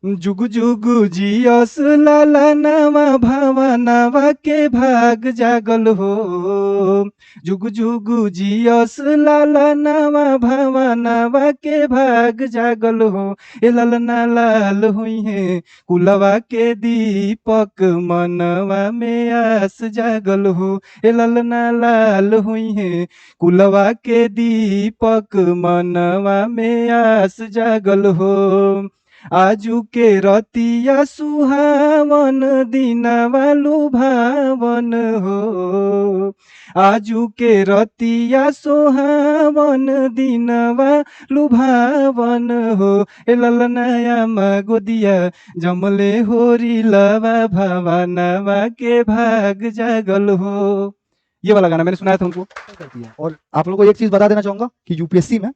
जुगु जुगु Jesus लाला नावा भावनावा के भाग जागल हो। जुगु जुगु जियस लाला नावा भावनावा के भाग जागल हो। ए ललना लाल हुई है कुलवा के दीपक मनवा में आस जागल हो। ए ललना लाल हुई है कुलवा के दीपक मनवा में आस जागल हो। आजू के रतिया सुहावन दिनवा लुभावन हो। आजू के रतिया सुहावन दिनवा लुभावन हो। ए ललनाया गोदिया जमले होरी लवा भावनावा के भाग जागल हो। ये वाला गाना मैंने सुनाया था उनको। करती है। और आप लोगों को एक चीज बता देना चाहूंगा कि यूपीएससी में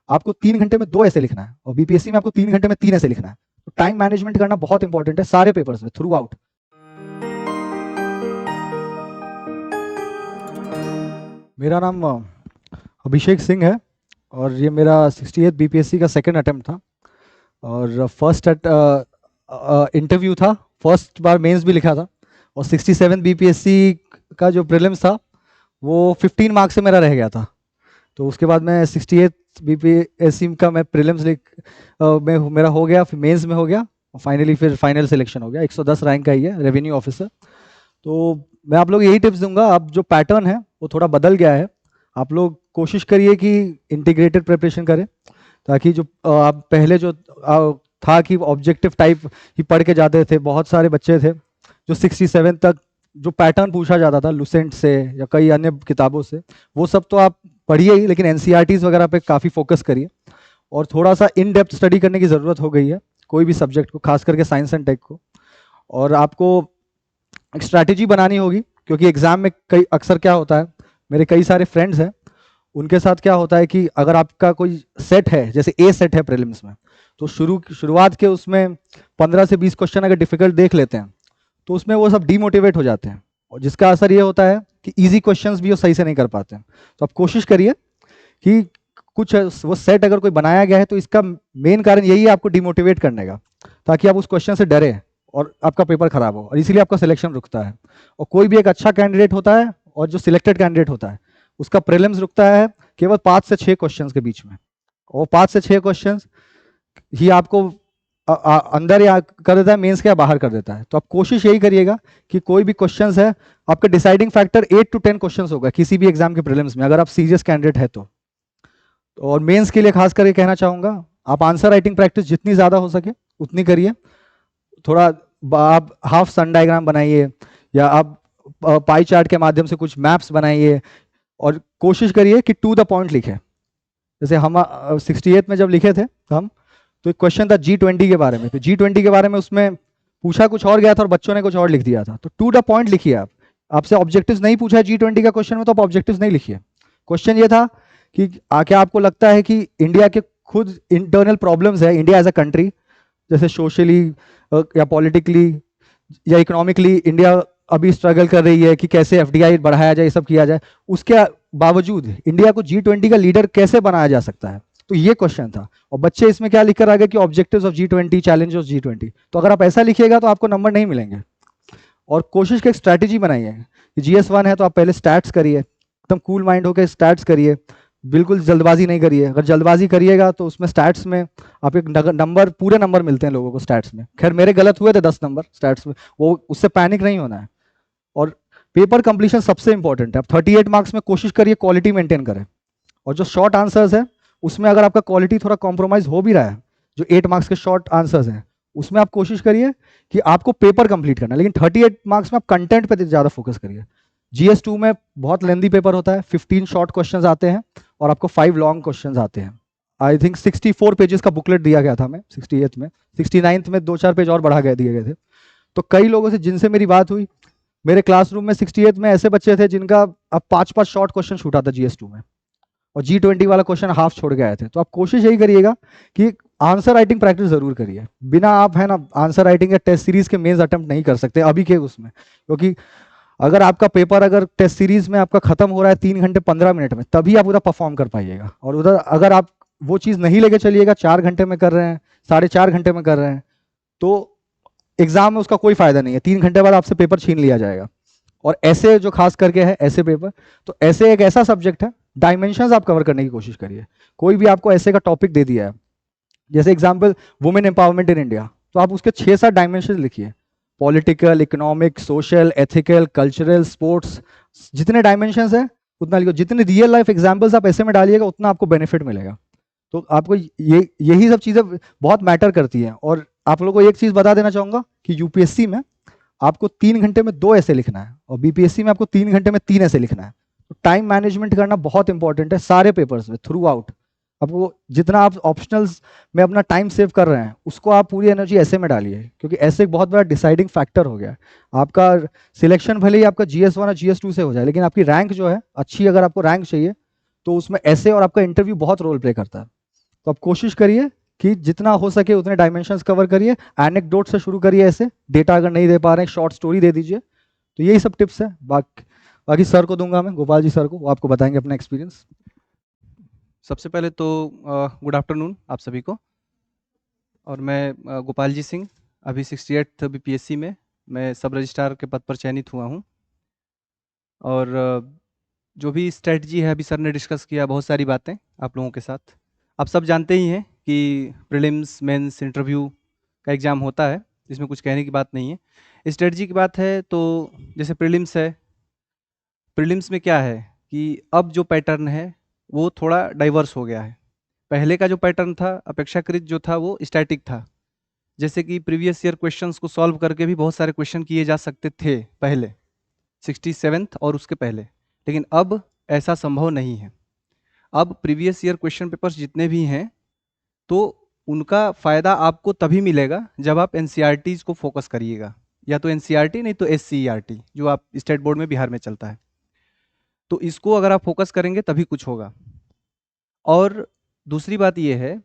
आपको 3 घंटे में 2 ऐसे लिखना है और बीपीएससी में आपको 3 घंटे में 3 ऐसे लिखना है। तो टाइम मैनेजमेंट करना बहुत इंपॉर्टेंट है सारे पेपर्स में थ्रू आउट। मेरा नाम अभिषेक सिंह है और ये मेरा 68 बीपीएससी का सेकंड अटेम्प्ट था और फर्स्ट इंटरव्यू था। फर्स्ट बार मेंस भी लिखा था और 67 बीपीएससी का जो प्रीलिम्स था वो 15 मार्क्स से मेरा रह गया था। तो उसके बाद मैं 68 बीपीएससी का मैं प्रीलिम्स में मेरा हो गया, फिर मेंस में हो गया और फाइनली फिर फाइनल सिलेक्शन हो गया। 110 रैंक का ही है, रेवेन्यू ऑफिसर। तो मैं आप लोग यही टिप्स दूंगा, अब जो पैटर्न है वो थोड़ा बदल गया है। आप लोग कोशिश करिए कि इंटीग्रेटेड प्रिपरेशन करें ताकि जो आप पहले जो था कि ऑब्जेक्टिव टाइप ही पढ़ के जाते थे, बहुत सारे बच्चे थे जो 67 तक जो पैटर्न पूछा जाता था लुसेंट से या कई अन्य किताबों से, वो सब तो आप पढ़िए ही, लेकिन एनसीईआरटीज़ वगैरह पे काफ़ी फोकस करिए और थोड़ा सा इन डेप्थ स्टडी करने की ज़रूरत हो गई है कोई भी सब्जेक्ट को, खास करके साइंस एंड टेक को। और आपको एक स्ट्रैटेजी बनानी होगी क्योंकि एग्ज़ाम में कई अक्सर क्या होता है, मेरे कई सारे फ्रेंड्स हैं, उनके साथ क्या होता है कि अगर आपका कोई सेट है, जैसे ए सेट है प्रीलिम्स में, तो शुरुआत के उसमें 15 से 20 क्वेश्चन अगर डिफिकल्ट देख लेते हैं तो उसमें वो सब डीमोटिवेट हो जाते हैं और जिसका असर ये होता है कि इजी क्वेश्चंस भी वो सही से नहीं कर पाते हैं। तो आप कोशिश करिए कि कुछ वो सेट अगर कोई बनाया गया है तो इसका मेन कारण यही है आपको डिमोटिवेट करने का, ताकि आप उस क्वेश्चन से डरे और आपका पेपर खराब हो, और इसीलिए आपका सिलेक्शन रुकता है। और कोई भी एक अच्छा कैंडिडेट होता है और जो सिलेक्टेड कैंडिडेट होता है उसका प्रीलिम्स रुकता है केवल 5 से 6 क्वेश्चन के बीच में, और 5 से 6 क्वेश्चन ही आपको अंदर या कर देता है, मेंस के या बाहर कर देता है। तो आप कोशिश यही करिएगा कि कोई भी क्वेश्चंस है, आपका डिसाइडिंग फैक्टर 8 to 10 क्वेश्चंस होगा किसी भी एग्जाम के प्रीलिम्स में, अगर आप सीरियस कैंडिडेट है तो। और मेंस के लिए खास करके कहना चाहूंगा, आप आंसर राइटिंग प्रैक्टिस जितनी ज़्यादा हो सके उतनी करिए। थोड़ा आप हाफ सन डायग्राम बनाइए या आप पाई चार्ट के माध्यम से कुछ मैप्स बनाइए और कोशिश करिए कि टू द पॉइंट लिखें। जैसे हम 68 में जब लिखे थे हम, तो एक क्वेश्चन था G20 के बारे में, तो G20 के बारे में उसमें पूछा कुछ और गया था और बच्चों ने कुछ और लिख दिया था। तो टू द पॉइंट लिखिए आप। आपसे ऑब्जेक्टिव्स नहीं पूछा है G20 का क्वेश्चन में तो आप ऑब्जेक्टिव्स नहीं लिखिए। क्वेश्चन ये था कि क्या आपको लगता है कि इंडिया के खुद इंटरनल प्रॉब्लम्स है, इंडिया एज अ कंट्री, जैसे सोशली या पॉलिटिकली या इकोनॉमिकली इंडिया अभी स्ट्रगल कर रही है कि कैसे FDI बढ़ाया जाए, ये सब किया जाए, उसके बावजूद इंडिया को G20 का लीडर कैसे बनाया जा सकता है। तो ये क्वेश्चन था और बच्चे इसमें क्या लिख कर आ गए कि objectives of G20, challenge of G20। तो अगर आप ऐसा लिखिएगा तो आपको नंबर नहीं मिलेंगे। और कोशिश की एक स्ट्रैटेजी बनाइए कि GS1 है तो आप पहले स्टैट्स करिए, एकदम कूल माइंड होकर स्टैट्स करिए, बिल्कुल जल्दबाजी नहीं करिए। अगर जल्दबाजी करिएगा तो उसमें स्टैट्स में आप एक नंबर, पूरे नंबर मिलते हैं लोगों को स्टैट्स में। खैर मेरे गलत हुए थे 10 नंबर स्टैट्स में, वो उससे पैनिक नहीं होना है। और पेपर कंप्लीशन सबसे इंपॉर्टेंट है। आप 38 मार्क्स में कोशिश करिए क्वालिटी मेंटेन करें, और जो शॉर्ट आंसर्स है उसमें अगर आपका क्वालिटी थोड़ा कॉम्प्रोमाइज हो भी रहा है, जो 8 मार्क्स के शॉर्ट आंसर्स हैं उसमें आप कोशिश करिए कि आपको पेपर कंप्लीट करना है, लेकिन 38 मार्क्स में आप कंटेंट पे ज़्यादा फोकस करिए। GS2 में बहुत लेंदी पेपर होता है, 15 शॉर्ट क्वेश्चंस आते हैं और आपको 5 लॉन्ग क्वेश्चंस आते हैं। आई थिंक 64 पेजेस का बुकलेट दिया गया था हमें 68 में, 69th में 2-4 पेज और बढ़ा दिए गए थे। तो कई लोगों से जिनसे मेरी बात हुई, मेरे क्लासरूम में 68 में ऐसे बच्चे थे जिनका अब 5-5 शॉर्ट क्वेश्चन छूटा था GS2 में, और G20 वाला क्वेश्चन हाफ छोड़ के आए थे। तो आप कोशिश यही करिएगा कि आंसर राइटिंग प्रैक्टिस जरूर करिए। बिना आप है ना आंसर राइटिंग या टेस्ट सीरीज के मेंस अटेम्प्ट नहीं कर सकते अभी के उसमें, क्योंकि अगर आपका पेपर अगर टेस्ट सीरीज में आपका खत्म हो रहा है 3 घंटे 15 मिनट में, तभी आप उधर परफॉर्म कर पाइएगा। और उधर अगर आप वो चीज़ नहीं लेके चलिएगा, 4 घंटे में कर रहे हैं, 4.5 घंटे में कर रहे हैं, तो एग्जाम में उसका कोई फायदा नहीं है, 3 घंटे बाद आपसे पेपर छीन लिया जाएगा। और ऐसे जो खास करके है ऐसे पेपर, तो ऐसे एक ऐसा सब्जेक्ट है, डायमेंशंस आप कवर करने की कोशिश करिए। कोई भी आपको ऐसे का टॉपिक दे दिया है, जैसे example women empowerment in India, तो आप उसके 6-7 डायमेंशन लिखिए, political, economic, social, ethical, cultural, sports, जितने डायमेंशंस है उतना लिखो। जितने रियल लाइफ एग्जाम्पल्स आप ऐसे में डालिएगा उतना आपको बेनिफिट मिलेगा। तो आपको यही सब चीज़ें बहुत मैटर करती हैं। और आप लोगों को एक चीज़ बता देना चाहूँगा कि यूपीएससी में आपको 3 घंटे में 2 ऐसे लिखना है, और बीपीएससी में आपको 3 घंटे में 3 ऐसे लिखना है। तो टाइम मैनेजमेंट करना बहुत इंपॉर्टेंट है सारे पेपर्स में, थ्रू आउट। आपको जितना आप ऑप्शनल्स में अपना टाइम सेव कर रहे हैं, उसको आप पूरी एनर्जी ऐसे में डालिए, क्योंकि ऐसे एक बहुत बड़ा डिसाइडिंग फैक्टर हो गया है। आपका सिलेक्शन भले ही आपका GS1 और GS2 से हो जाए, लेकिन आपकी रैंक जो है अच्छी, अगर आपको रैंक चाहिए तो उसमें ऐसे और आपका इंटरव्यू बहुत रोल प्ले करता है। तो आप कोशिश करिए कि जितना हो सके उतने डायमेंशंस कवर करिए, एनेक्डोट से शुरू करिए, ऐसे डेटा अगर नहीं दे पा रहे हैं शॉर्ट स्टोरी दे दीजिए। तो यही सब टिप्स है। बाकी सर को दूंगा मैं, गोपाल जी सर को, वो आपको बताएंगे अपना एक्सपीरियंस। सबसे पहले तो गुड आफ्टरनून आप सभी को। और मैं गोपाल जी सिंह, अभी 68th बीपीएससी में मैं सब रजिस्ट्रार के पद पर चयनित हुआ हूँ। और जो भी स्ट्रेटजी है अभी सर ने डिस्कस किया, बहुत सारी बातें आप लोगों के साथ। आप सब जानते ही हैं कि प्रीलिम्स, मेंस, इंटरव्यू का एग्ज़ाम होता है, इसमें कुछ कहने की बात नहीं है। स्ट्रेटजी की बात है तो जैसे प्रीलिम्स है, प्रीलिम्स में क्या है कि अब जो पैटर्न है वो थोड़ा डाइवर्स हो गया है। पहले का जो पैटर्न था अपेक्षाकृत जो था वो स्टैटिक था, जैसे कि प्रीवियस ईयर क्वेश्चंस को सॉल्व करके भी बहुत सारे क्वेश्चन किए जा सकते थे पहले 67th और उसके पहले, लेकिन अब ऐसा संभव नहीं है। अब प्रीवियस ईयर क्वेश्चन पेपर्स जितने भी हैं तो उनका फ़ायदा आपको तभी मिलेगा जब आप एनसीईआरटीज़ को फोकस करिएगा, या तो एनसीईआरटी नहीं तो एससीईआरटी जो आप स्टेट बोर्ड में बिहार में चलता है। तो इसको अगर आप फोकस करेंगे तभी कुछ होगा। और दूसरी बात यह है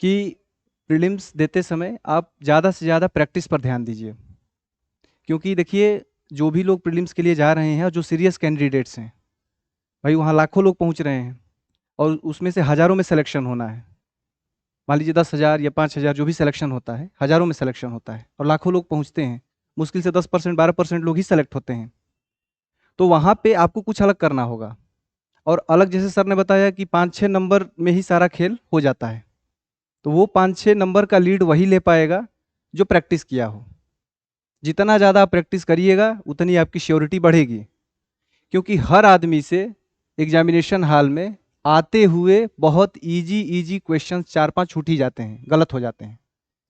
कि प्रीलिम्स देते समय आप ज़्यादा से ज़्यादा प्रैक्टिस पर ध्यान दीजिए, क्योंकि देखिए जो भी लोग प्रीलिम्स के लिए जा रहे हैं और जो सीरियस कैंडिडेट्स हैं, भाई वहाँ लाखों लोग पहुँच रहे हैं और उसमें से हज़ारों में सिलेक्शन होना है। मान लीजिए 10,000 या 5,000 जो भी सिलेक्शन होता है, हज़ारों में सिलेक्शन होता है और लाखों लोग पहुँचते हैं, मुश्किल से 10% 12% लोग ही सेलेक्ट होते हैं। तो वहाँ पे आपको कुछ अलग करना होगा। और अलग, जैसे सर ने बताया कि 5-6 नंबर में ही सारा खेल हो जाता है, तो वो 5-6 नंबर का लीड वही ले पाएगा जो प्रैक्टिस किया हो। जितना ज़्यादा आप प्रैक्टिस करिएगा उतनी आपकी श्योरिटी बढ़ेगी, क्योंकि हर आदमी से एग्जामिनेशन हॉल में आते हुए बहुत इजी क्वेश्चन 4-5 छूट ही जाते हैं, गलत हो जाते हैं,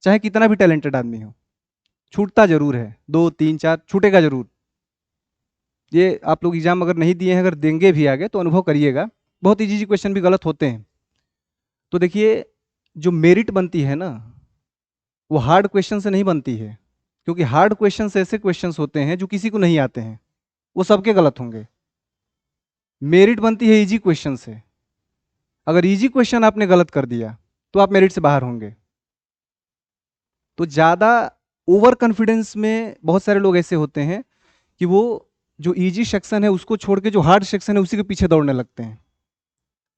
चाहे कितना भी टैलेंटेड आदमी हो, छूटता जरूर है, 2-3-4 छूटेगा जरूर। ये आप लोग एग्जाम अगर नहीं दिए हैं, अगर देंगे भी आगे तो अनुभव करिएगा, बहुत इजी क्वेश्चन भी गलत होते हैं। तो देखिए जो मेरिट बनती है ना, वो हार्ड क्वेश्चन से नहीं बनती है, क्योंकि हार्ड क्वेश्चन ऐसे क्वेश्चंस होते हैं जो किसी को नहीं आते हैं, वो सबके गलत होंगे। मेरिट बनती है इजी क्वेश्चन से। अगर इजी क्वेश्चन आपने गलत कर दिया तो आप मेरिट से बाहर होंगे। तो ज़्यादा ओवर कॉन्फिडेंस में बहुत सारे लोग ऐसे होते हैं कि वो जो इजी सेक्शन है उसको छोड़ के जो हार्ड सेक्शन है उसी के पीछे दौड़ने लगते हैं।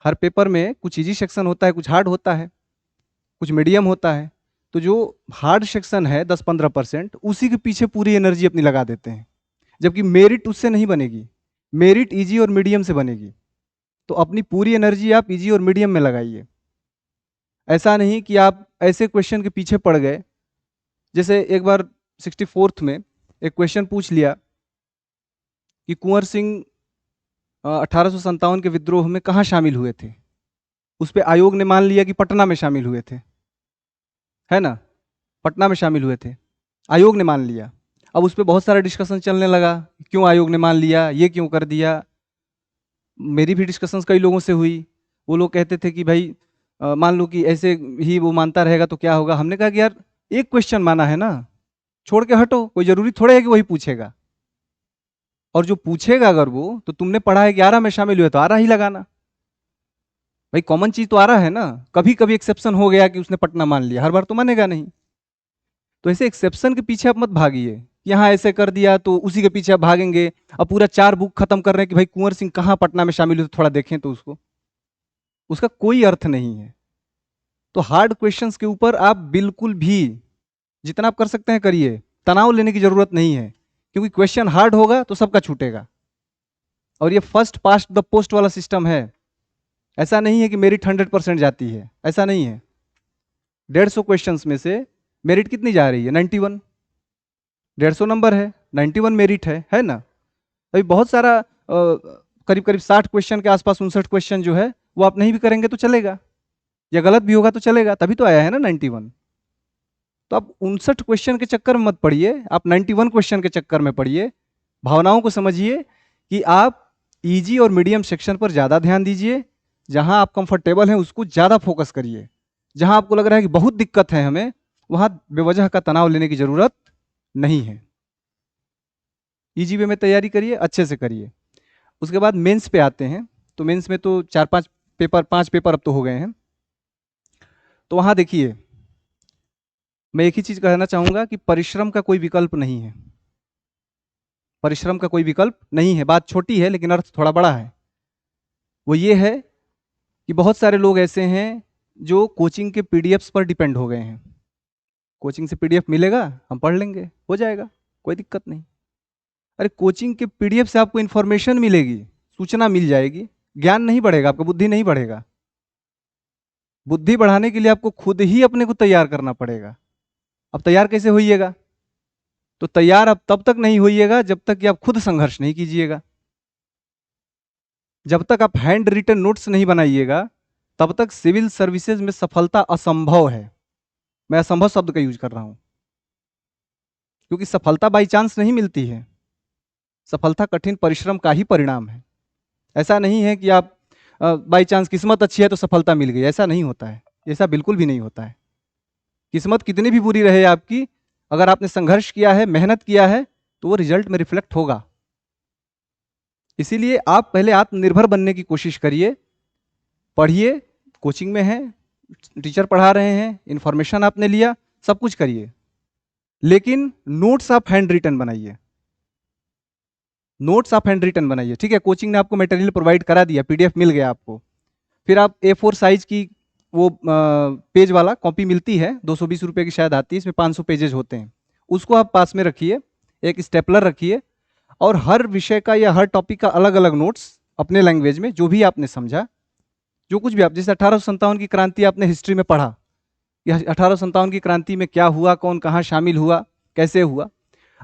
हर पेपर में कुछ इजी सेक्शन होता है, कुछ हार्ड होता है, कुछ मीडियम होता है। तो जो हार्ड सेक्शन है 10-15%, उसी के पीछे पूरी एनर्जी अपनी लगा देते हैं, जबकि मेरिट उससे नहीं बनेगी, मेरिट इजी और मीडियम से बनेगी। तो अपनी पूरी एनर्जी आप इजी और मीडियम में लगाइए। ऐसा नहीं कि आप ऐसे क्वेश्चन के पीछे पड़ गए, जैसे एक बार 64th में एक क्वेश्चन पूछ लिया कि कुंवर सिंह 1857 के विद्रोह में कहाँ शामिल हुए थे। उस पर आयोग ने मान लिया कि पटना में शामिल हुए थे, है ना, पटना में शामिल हुए थे, आयोग ने मान लिया। अब उस पर बहुत सारा डिस्कशन चलने लगा, क्यों आयोग ने मान लिया, ये क्यों कर दिया। मेरी भी डिस्कशंस कई लोगों से हुई। वो लोग कहते थे कि भाई मान लो कि ऐसे ही वो मानता रहेगा तो क्या होगा। हमने कहा कि यार एक क्वेश्चन माना है ना, छोड़ के हटो, कोई जरूरी थोड़ा है कि वही पूछेगा। और जो पूछेगा अगर वो, तो तुमने पढ़ा है कि 11 में शामिल हुए तो 11 ही लगाना। भाई कॉमन चीज तो 11 है ना, कभी कभी एक्सेप्शन हो गया कि उसने पटना मान लिया, हर बार तो मानेगा नहीं। तो ऐसे एक्सेप्शन के पीछे आप मत भागिए, यहाँ ऐसे कर दिया तो उसी के पीछे आप भागेंगे। अब पूरा 4 बुक खत्म कर रहे हैं कि भाई कुंवर सिंह कहाँ पटना में शामिल हुए, थोड़ा देखें तो उसका कोई अर्थ नहीं है। तो हार्ड क्वेश्चंस के ऊपर आप बिल्कुल भी जितना आप कर सकते हैं करिए, तनाव लेने की जरूरत नहीं है, क्योंकि क्वेश्चन हार्ड होगा तो सबका छूटेगा। और ये फर्स्ट पास्ट द पोस्ट वाला सिस्टम है। ऐसा नहीं है कि मेरिट 100% जाती है, ऐसा नहीं है। 150 क्वेश्चन में से मेरिट कितनी जा रही है? 91। 150 नंबर है, 91 मेरिट है ना। अभी बहुत सारा करीब करीब 60 क्वेश्चन के आसपास, 59 क्वेश्चन जो है वो आप नहीं भी करेंगे तो चलेगा, या गलत भी होगा तो चलेगा, तभी तो आया है ना 91। तो आप 59 क्वेश्चन के चक्कर में मत पड़िए, आप 91 क्वेश्चन के चक्कर में पड़िए। भावनाओं को समझिए कि आप इजी और मीडियम सेक्शन पर ज़्यादा ध्यान दीजिए, जहां आप कंफर्टेबल हैं उसको ज़्यादा फोकस करिए। जहां आपको लग रहा है कि बहुत दिक्कत है हमें, वहां बेवजह का तनाव लेने की जरूरत नहीं है। इजी वे में तैयारी करिए, अच्छे से करिए। उसके बाद मेंस पे आते हैं। तो मेंस में तो 4-5 पेपर, 5 पेपर अब तो हो गए हैं। तो वहां देखिए, मैं एक ही चीज कहना चाहूंगा कि परिश्रम का कोई विकल्प नहीं है। परिश्रम का कोई विकल्प नहीं है। बात छोटी है लेकिन अर्थ थोड़ा बड़ा है। वो ये है कि बहुत सारे लोग ऐसे हैं जो कोचिंग के पीडीएफ्स पर डिपेंड हो गए हैं। कोचिंग से पीडीएफ मिलेगा, हम पढ़ लेंगे, हो जाएगा, कोई दिक्कत नहीं। अरे कोचिंग के पीडीएफ से आपको इंफॉर्मेशन मिलेगी, सूचना मिल जाएगी, ज्ञान नहीं बढ़ेगा, आपका बुद्धि नहीं बढ़ेगा। बुद्धि बढ़ाने के लिए आपको खुद ही अपने को तैयार करना पड़ेगा। अब तैयार कैसे होइएगा? तो तैयार अब तब तक नहीं होइएगा जब तक कि आप खुद संघर्ष नहीं कीजिएगा। जब तक आप हैंड रिटन नोट्स नहीं बनाइएगा, तब तक सिविल सर्विसेज में सफलता असंभव है। मैं असंभव शब्द का यूज कर रहा हूं, क्योंकि सफलता बाई चांस नहीं मिलती है। सफलता कठिन परिश्रम का ही परिणाम है। ऐसा नहीं है कि आप बाई चांस किस्मत अच्छी है तो सफलता मिल गई, ऐसा नहीं होता है। ऐसा बिल्कुल भी नहीं होता है। किस्मत कितनी भी बुरी रहे आपकी, अगर आपने संघर्ष किया है, मेहनत किया है, तो वो रिजल्ट में रिफ्लेक्ट होगा। इसीलिए आप पहले आत्मनिर्भर बनने की कोशिश करिए। पढ़िए, कोचिंग में हैं, टीचर पढ़ा रहे हैं, इंफॉर्मेशन आपने लिया, सब कुछ करिए, लेकिन नोट्स आप हैंड रिटन बनाइए। नोट्स आप हैंड रिटन बनाइए, ठीक है। कोचिंग ने आपको मटेरियल प्रोवाइड करा दिया, पीडीएफ मिल गया आपको, फिर आप A4 साइज की वो पेज वाला कॉपी मिलती है, 220 रुपये की शायद आती है, इसमें 500 पेजेज होते हैं। उसको आप पास में रखिए, एक स्टेपलर रखिए, और हर विषय का या हर टॉपिक का अलग अलग नोट्स अपने लैंग्वेज में, जो भी आपने समझा, जो कुछ भी आप, जैसे 1857 की क्रांति आपने हिस्ट्री में पढ़ा, या 1857 की क्रांति में क्या हुआ, कौन कहाँ शामिल हुआ, कैसे हुआ,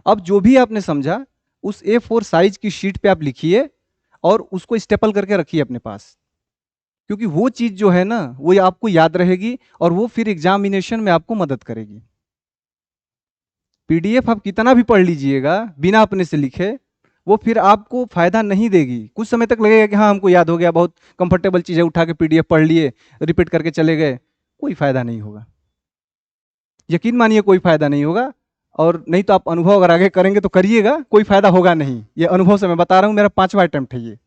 अब जो भी आपने समझा उस A4 साइज की शीट पे आप लिखिए और उसको स्टेपल करके रखिए अपने पास। क्योंकि वो चीज जो है ना, वो आपको याद रहेगी और वो फिर एग्जामिनेशन में आपको मदद करेगी। पीडीएफ आप कितना भी पढ़ लीजिएगा बिना अपने से लिखे, वो फिर आपको फायदा नहीं देगी। कुछ समय तक लगेगा कि हाँ हमको याद हो गया, बहुत कंफर्टेबल चीजें उठा के पीडीएफ पढ़ लिए, रिपीट करके चले गए, कोई फायदा नहीं होगा। यकीन मानिए कोई फायदा नहीं होगा। और नहीं तो आप अनुभव अगर आगे करेंगे तो करिएगा, कोई फायदा होगा नहीं। ये अनुभव से मैं बता रहा हूं, मेरा 5वां अटेम्प्ट है, ये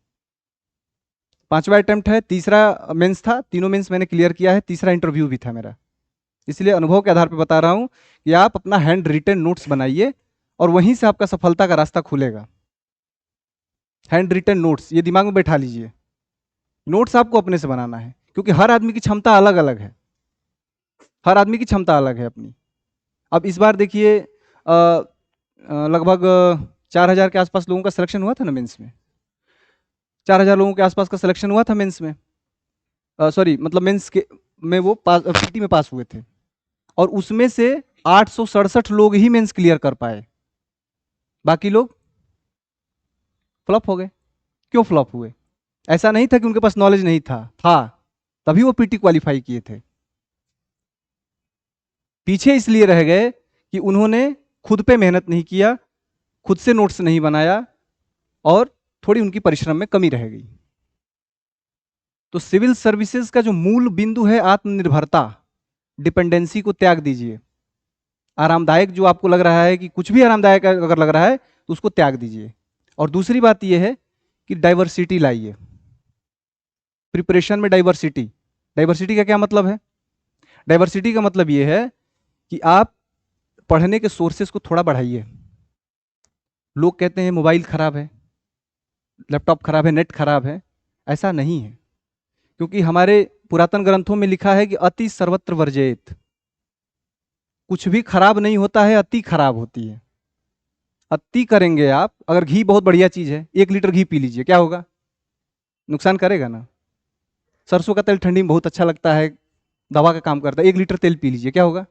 5वां अटेम्प्ट है। तीसरा मेंस था, तीनों मेंस मैंने क्लियर किया है, तीसरा इंटरव्यू भी था मेरा। इसलिए अनुभव के आधार पर बता रहा हूं कि आप अपना हैंड रिटन नोट्स बनाइए और वहीं से आपका सफलता का रास्ता खुलेगा। हैंड रिटन नोट्स, ये दिमाग में बैठा लीजिए। नोट्स आपको अपने से बनाना है, क्योंकि हर आदमी की क्षमता अलग अलग है। हर आदमी की क्षमता अलग है अपनी। अब इस बार देखिए लगभग 4000 के आसपास लोगों का सिलेक्शन हुआ था ना मेंस में। 4000 लोगों के आसपास का सिलेक्शन हुआ था मेंस में, सॉरी मतलब मेंस के में वो पीटी में पास हुए थे, और उसमें से 867 लोग ही मेंस क्लियर कर पाए, बाकी लोग फ्लॉप हो गए। क्यों फ्लॉप हुए? ऐसा नहीं था कि उनके पास नॉलेज नहीं था, तभी वो पीटी क्वालिफाई किए थे। पीछे इसलिए रह गए कि उन्होंने खुद पे मेहनत नहीं किया, खुद से नोट्स नहीं बनाया, और थोड़ी उनकी परिश्रम में कमी रह गई। तो सिविल सर्विसेज का जो मूल बिंदु है आत्मनिर्भरता, डिपेंडेंसी को त्याग दीजिए। आरामदायक जो आपको लग रहा है, कि कुछ भी आरामदायक अगर लग रहा है तो उसको त्याग दीजिए। और दूसरी बात यह है कि डाइवर्सिटी लाइए प्रिपरेशन में। डाइवर्सिटी, डाइवर्सिटी का क्या मतलब है? डाइवर्सिटी का मतलब यह है कि आप पढ़ने के सोर्सेस को थोड़ा बढ़ाइए। लोग कहते हैं मोबाइल खराब है, लैपटॉप खराब है, नेट खराब है। ऐसा नहीं है, क्योंकि हमारे पुरातन ग्रंथों में लिखा है कि अति सर्वत्र वर्जेत। कुछ भी खराब नहीं होता है, अति खराब होती है। अति करेंगे आप, अगर घी बहुत बढ़िया चीज है, 1 लीटर घी पी लीजिए, क्या होगा? नुकसान करेगा ना। सरसों का तेल ठंडी में बहुत अच्छा लगता है, दवा का काम करता है, 1 लीटर तेल पी लीजिए, क्या होगा?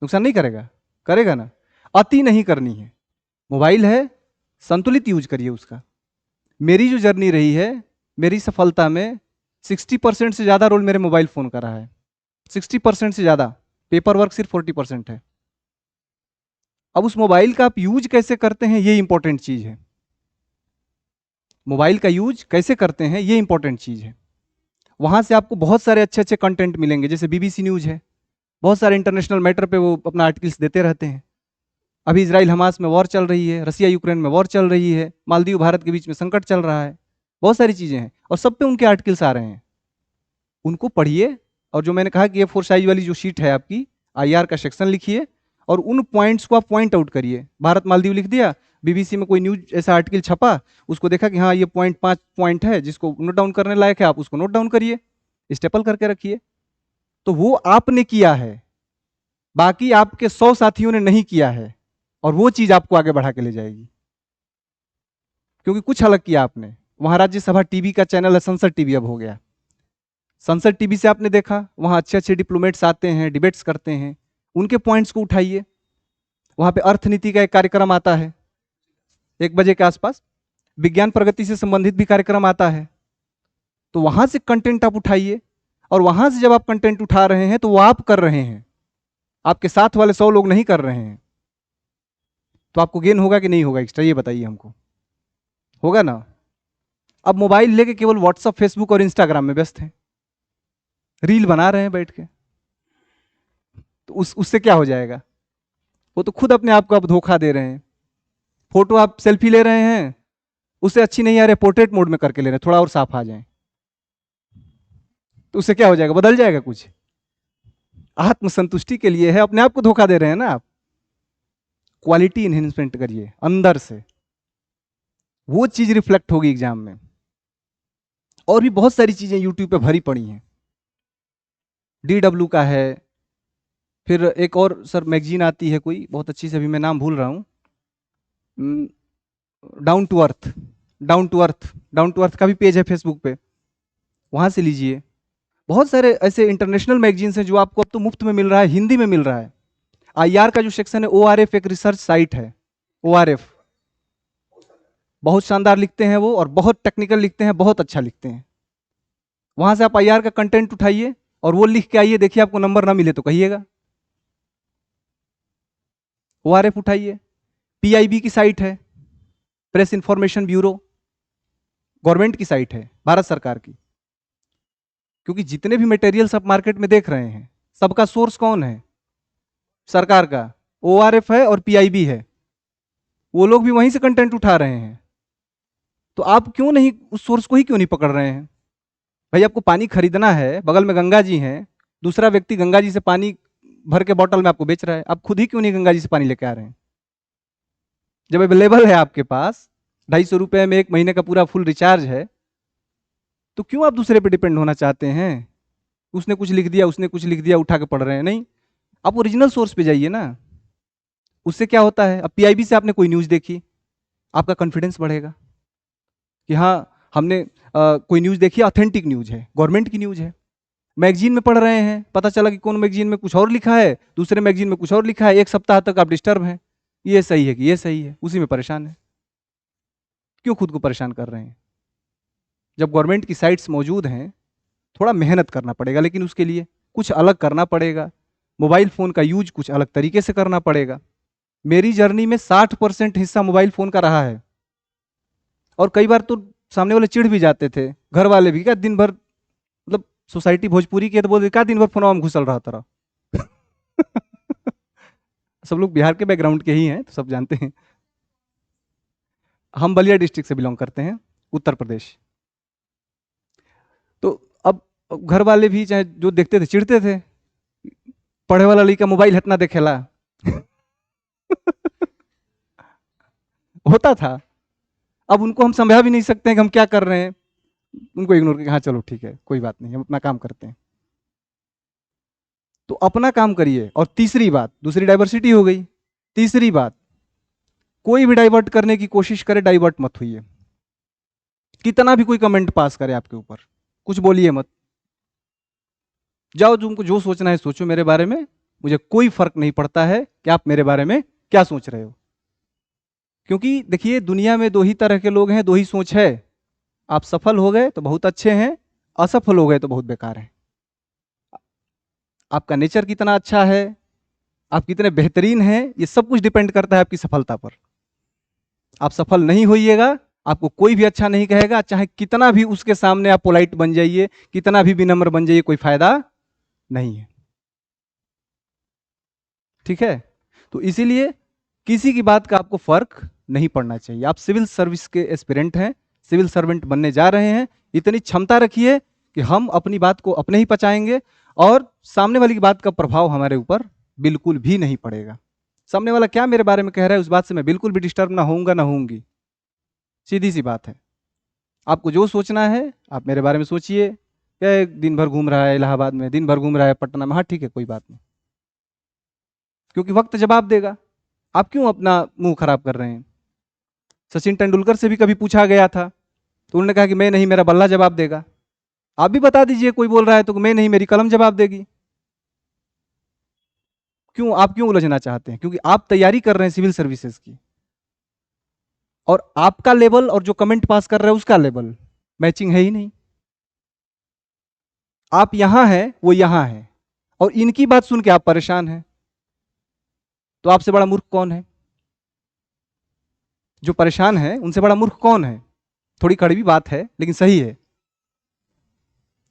नुकसान नहीं करेगा? करेगा ना। अति नहीं करनी है। मोबाइल है, संतुलित यूज करिए उसका। मेरी जो जर्नी रही है, मेरी सफलता में 60% से ज्यादा रोल मेरे मोबाइल फोन का रहा है। 60% से ज्यादा। पेपर वर्क सिर्फ 40% है। अब उस मोबाइल का आप यूज कैसे करते हैं, ये इंपॉर्टेंट चीज है। मोबाइल का यूज कैसे करते हैं, ये इंपॉर्टेंट चीज है। वहां से आपको बहुत सारे अच्छे अच्छे कंटेंट मिलेंगे, जैसे बीबीसी न्यूज है, बहुत सारे इंटरनेशनल मैटर पे वो अपना आर्टिकल्स देते रहते हैं। अभी इजराइल हमास में वॉर चल रही है, रसिया यूक्रेन में वॉर चल रही है, मालदीव भारत के बीच में संकट चल रहा है, बहुत सारी चीजें हैं और सब पे उनके आर्टिकल्स आ रहे हैं। उनको पढ़िए, और जो मैंने कहा कि A4 साइज वाली जो शीट है आपकी, IR का सेक्शन लिखिए और उन पॉइंट्स को आप पॉइंट आउट करिए। भारत मालदीव लिख दिया, बीबीसी में कोई न्यूज ऐसा आर्टिकल छपा, उसको देखा कि हाँ ये 5 पॉइंट है जिसको नोट डाउन करने लायक है, आप उसको नोट डाउन करिए, स्टेपल करके रखिए। तो वो आपने किया है, बाकी आपके 100 साथियों ने नहीं किया है, और वो चीज आपको आगे बढ़ा के ले जाएगी, क्योंकि कुछ अलग किया आपने। वहां राज्यसभा टीवी का चैनल है, संसद टीवी अब हो गया। संसद टीवी से आपने देखा, वहां अच्छे अच्छे डिप्लोमेट्स आते हैं, डिबेट्स करते हैं, उनके पॉइंट्स को उठाइए। वहां पे अर्थनीति का एक कार्यक्रम आता है 1 बजे के आसपास, विज्ञान प्रगति से संबंधित भी कार्यक्रम आता है। तो वहां से कंटेंट आप उठाइए, और वहां से जब आप कंटेंट उठा रहे हैं तो वो आप कर रहे हैं, आपके साथ वाले 100 लोग नहीं कर रहे हैं। तो आपको गेन होगा कि नहीं होगा एक्स्ट्रा, ये बताइए हमको। होगा ना। अब मोबाइल लेके केवल व्हाट्सअप, फेसबुक और इंस्टाग्राम में व्यस्त हैं, रील बना रहे हैं बैठ के, तो उससे क्या हो जाएगा? वो तो खुद अपने आप को आप धोखा दे रहे हैं। फोटो आप सेल्फी ले रहे हैं, उससे अच्छी नहीं आ रही, पोर्ट्रेट मोड में करके ले रहे हैं, थोड़ा और साफ आ जाए, तो उससे क्या हो जाएगा? बदल जाएगा कुछ? आत्मसंतुष्टि के लिए है, अपने आप को धोखा दे रहे हैं ना आप। क्वालिटी इनहेंसमेंट करिए अंदर से, वो चीज रिफ्लेक्ट होगी एग्जाम में। और भी बहुत सारी चीजें यूट्यूब पे भरी पड़ी हैं, DW का है, फिर एक और सर मैगजीन आती है कोई बहुत अच्छी से, अभी मैं नाम भूल रहा हूँ, down to earth, down to earth का भी पेज है फेसबुक पे, वहां से लीजिए। बहुत सारे ऐसे इंटरनेशनल मैगजीन्स हैं जो आपको अब तो मुफ्त में मिल रहा है, हिंदी में मिल रहा है। IR का जो सेक्शन है, ORF एक रिसर्च साइट है, ORF बहुत शानदार लिखते हैं वो, और बहुत टेक्निकल लिखते हैं, बहुत अच्छा लिखते हैं। वहां से आप IR का कंटेंट उठाइए और वो लिख के आइए, देखिए आपको नंबर ना मिले तो कहिएगा। ORF उठाइए। PIB की साइट है, प्रेस इंफॉर्मेशन ब्यूरो, गवर्नमेंट की साइट है, भारत सरकार की। क्योंकि जितने भी मटेरियल्स आप मार्केट में देख रहे हैं, सबका सोर्स कौन है? सरकार का। ORF है और PIB है, वो लोग भी वहीं से कंटेंट उठा रहे हैं। तो आप क्यों नहीं उस सोर्स को ही क्यों नहीं पकड़ रहे हैं? भाई आपको पानी खरीदना है, बगल में गंगा जी हैं, दूसरा व्यक्ति गंगा जी से पानी भर के बॉटल में आपको बेच रहा है, आप खुद ही क्यों नहीं गंगा जी से पानी लेके आ रहे हैं? जब अवेलेबल है आपके पास, 250 रुपए में 1 महीने का पूरा फुल रिचार्ज है, तो क्यों आप दूसरे पे डिपेंड होना चाहते हैं? उसने कुछ लिख दिया, उसने कुछ लिख दिया, उठा के पढ़ रहे हैं? नहीं, आप ओरिजिनल सोर्स पे जाइए ना। उससे क्या होता है? अब PIB से आपने कोई न्यूज देखी, आपका कॉन्फिडेंस बढ़ेगा कि हाँ हमने कोई न्यूज देखी, ऑथेंटिक न्यूज है, गवर्नमेंट की न्यूज है। मैगजीन में पढ़ रहे हैं, पता चला कि कौन मैगजीन में कुछ और लिखा है, दूसरे मैगजीन में कुछ और लिखा है, 1 सप्ताह तक आप डिस्टर्ब हैं, ये सही है कि ये सही है, उसी में परेशान है। क्यों खुद को परेशान कर रहे हैं? जब गवर्नमेंट की साइट्स मौजूद हैं, थोड़ा मेहनत करना पड़ेगा, लेकिन उसके लिए कुछ अलग करना पड़ेगा। मोबाइल फ़ोन का यूज कुछ अलग तरीके से करना पड़ेगा। मेरी जर्नी में 60% हिस्सा मोबाइल फ़ोन का रहा है, और कई बार तो सामने वाले चिढ़ भी जाते थे, घर वाले भी, क्या दिन भर, मतलब सोसाइटी भोजपुरी की है तो बोलते क्या दिन भर फोनवा में घुसल रहा तरह। सब लोग बिहार के बैकग्राउंड के ही हैं तो सब जानते हैं। हम बलिया डिस्ट्रिक्ट से बिलोंग करते हैं, उत्तर प्रदेश। तो अब घर वाले भी चाहे जो देखते थे चिढ़ते थे, पढ़े वाला लड़का मोबाइल इतना देखेला। होता था। अब उनको हम समझा भी नहीं सकते हैं कि हम क्या कर रहे हैं, उनको इग्नोर करके हाँ चलो ठीक है कोई बात नहीं, हम अपना काम करते हैं। तो अपना काम करिए। और तीसरी बात, दूसरी डाइवर्सिटी हो गई। तीसरी बात, कोई भी डाइवर्ट करने की कोशिश करे, डाइवर्ट मत होइए। कितना भी कोई कमेंट पास करे आपके ऊपर, कुछ बोलिए मत। जाओ, तुमको जो सोचना है सोचो मेरे बारे में, मुझे कोई फर्क नहीं पड़ता है कि आप मेरे बारे में क्या सोच रहे हो। क्योंकि देखिए, दुनिया में दो ही तरह के लोग हैं, दो ही सोच है। आप सफल हो गए तो बहुत अच्छे हैं, असफल हो गए तो बहुत बेकार हैं। आपका नेचर कितना अच्छा है, आप कितने बेहतरीन हैं, ये सब कुछ डिपेंड करता है आपकी सफलता पर। आप सफल नहीं होइएगा, आपको कोई भी अच्छा नहीं कहेगा, चाहे कितना भी उसके सामने आप पोलाइट बन जाइए, कितना भी विनम्र बन जाइए, कोई फायदा नहीं है। ठीक है? तो इसीलिए किसी की बात का आपको फर्क नहीं पड़ना चाहिए। आप सिविल सर्विस के एस्पिरेंट हैं, सिविल सर्वेंट बनने जा रहे हैं, इतनी क्षमता रखिए कि हम अपनी बात को अपने ही पचाएंगे और सामने वाली की बात का प्रभाव हमारे ऊपर बिल्कुल भी नहीं पड़ेगा। सामने वाला क्या मेरे बारे में कह रहा है, उस बात से मैं बिल्कुल भी डिस्टर्ब ना होऊंगा ना होऊंगी। सीधी सी बात है। आपको जो सोचना है आप मेरे बारे में सोचिए। क्या दिन भर घूम रहा है इलाहाबाद में, दिन भर घूम रहा है पटना में, हाँ ठीक है, कोई बात नहीं, क्योंकि वक्त जवाब देगा। आप क्यों अपना मुंह खराब कर रहे हैं? सचिन तेंदुलकर से भी कभी पूछा गया था तो उन्होंने कहा कि मैं नहीं, मेरा बल्ला जवाब देगा। आप भी बता दीजिए, कोई बोल रहा है तो मैं नहीं, मेरी कलम जवाब देगी। क्यों, आप क्यों उलझना चाहते हैं? क्योंकि आप तैयारी कर रहे हैं सिविल सर्विसेज की, और आपका लेवल और जो कमेंट पास कर रहे हैं उसका लेवल मैचिंग है ही नहीं। आप यहां हैं, वो यहां है, और इनकी बात सुन के आप परेशान हैं। तो आपसे बड़ा मूर्ख कौन है? जो परेशान है उनसे बड़ा मूर्ख कौन है? थोड़ी कड़वी बात है लेकिन सही है।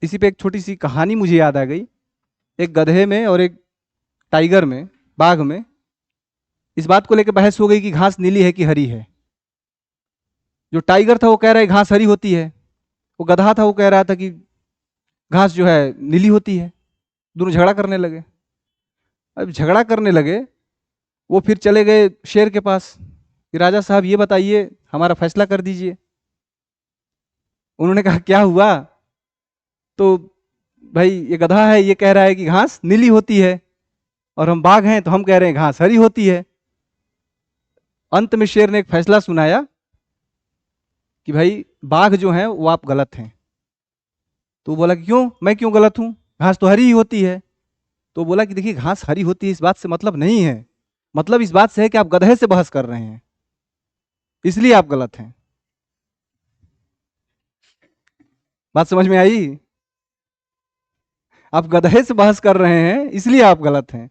इसी पे एक छोटी सी कहानी मुझे याद आ गई। एक गधे में और एक टाइगर में, बाघ में, इस बात को लेकर बहस हो गई कि घास नीली है कि हरी है। जो टाइगर था वो कह रहा है घास हरी होती है, वो गधा था वो कह रहा था कि घास जो है नीली होती है। दोनों झगड़ा करने लगे। अब झगड़ा करने लगे, वो फिर चले गए शेर के पास कि राजा साहब ये बताइए, हमारा फैसला कर दीजिए। उन्होंने कहा क्या हुआ? तो भाई ये गधा है, ये कह रहा है कि घास नीली होती है, और हम बाघ हैं तो हम कह रहे हैं घास हरी होती है। अंत में शेर ने एक फैसला सुनाया कि भाई बाघ जो है वो आप गलत हैं। तो बोला कि क्यों, मैं क्यों गलत हूं, घास तो हरी ही होती है। तो बोला कि देखिए, घास हरी होती है इस बात से मतलब नहीं है, मतलब इस बात से है कि आप गधे से बहस कर रहे हैं, इसलिए आप गलत हैं। बात समझ में आई? आप गधे से बहस कर रहे हैं इसलिए आप गलत हैं।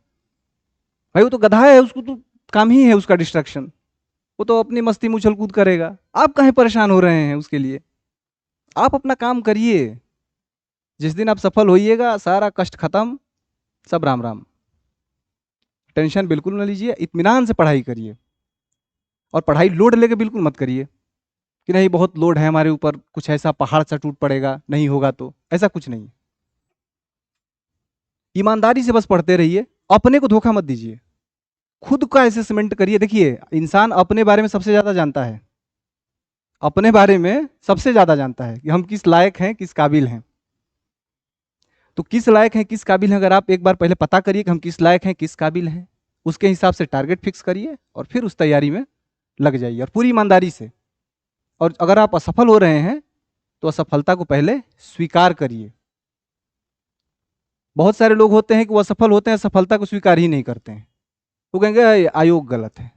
भाई वो तो गधा है, उसको तो काम ही है उसका डिस्ट्रक्शन, वो तो अपनी मस्ती में उछल कूद करेगा। आप काहे परेशान हो रहे हैं उसके लिए? आप अपना काम करिए। जिस दिन आप सफल होइएगा सारा कष्ट खत्म, सब राम राम। टेंशन बिल्कुल ना लीजिए, इत्मीनान से पढ़ाई करिए। और पढ़ाई लोड लेके बिल्कुल मत करिए कि नहीं बहुत लोड है हमारे ऊपर, कुछ ऐसा पहाड़ सा टूट पड़ेगा, नहीं होगा, तो ऐसा कुछ नहीं। ईमानदारी से बस पढ़ते रहिए, अपने को धोखा मत दीजिए, खुद का असेसमेंट करिए। देखिए, इंसान अपने बारे में सबसे ज्यादा जानता है, अपने बारे में सबसे ज्यादा जानता है कि हम किस लायक हैं, किस काबिल हैं। तो किस लायक हैं, किस काबिल हैं, अगर आप एक बार पहले पता करिए कि हम किस लायक हैं, किस काबिल हैं, उसके हिसाब से टारगेट फिक्स करिए और फिर उस तैयारी में लग जाइए, और पूरी ईमानदारी से। और अगर आप असफल हो रहे हैं तो असफलता को पहले स्वीकार करिए। बहुत सारे लोग होते हैं कि वो असफल होते हैं, सफलता को स्वीकार ही नहीं करते हैं। वो कहेंगे आयोग गलत है,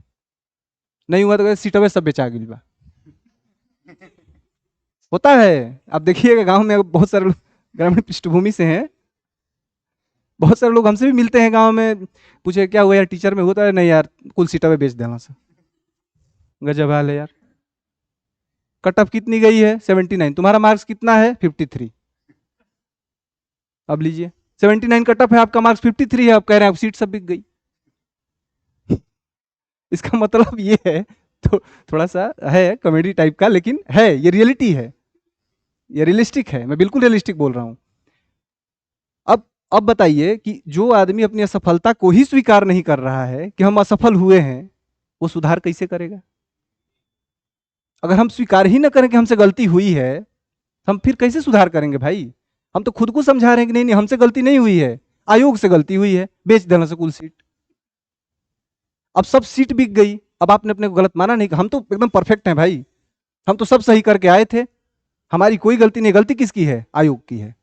नहीं हुआ तो सीटवे सब बेचा गिल बा। होता है, आप देखिएगा गांव में बहुत सारे लोग ग्रामीण पृष्ठभूमि से हैं, बहुत सारे लोग हमसे भी मिलते हैं गांव में, पूछे क्या हुआ यार टीचर में, होता है नहीं यार कुल सीटवे बेच देना से। गजब हाल है यार। कट ऑफ कितनी गई है? 79। तुम्हारा मार्क्स कितना है? 53। अब लीजिए, 79 कट ऑफ है, आपका मार्क्स 53 है, आप कह रहे हैं आप सीट सब बिक गई। इसका मतलब ये है, तो थोड़ा सा है कॉमेडी टाइप का, लेकिन है, ये रियलिटी है, ये रियलिस्टिक है, मैं बिल्कुल रियलिस्टिक बोल रहा हूं। अब बताइए कि जो आदमी अपनी असफलता को ही स्वीकार नहीं कर रहा है कि हम असफल हुए हैं, वो सुधार कैसे करेगा? अगर हम स्वीकार ही ना करें कि हमसे गलती हुई है, हम फिर कैसे सुधार करेंगे भाई? हम तो खुद को समझा रहे हैं कि नहीं नहीं हमसे गलती नहीं हुई है, आयोग से गलती हुई है, बेच देना से कुल सीट। अब सब सीट बिक गई, अब आपने अपने को गलत माना नहीं, हम तो एकदम परफेक्ट हैं भाई, हम तो सब सही करके आए थे, हमारी कोई गलती नहीं। गलती किसकी है? आयोग की है।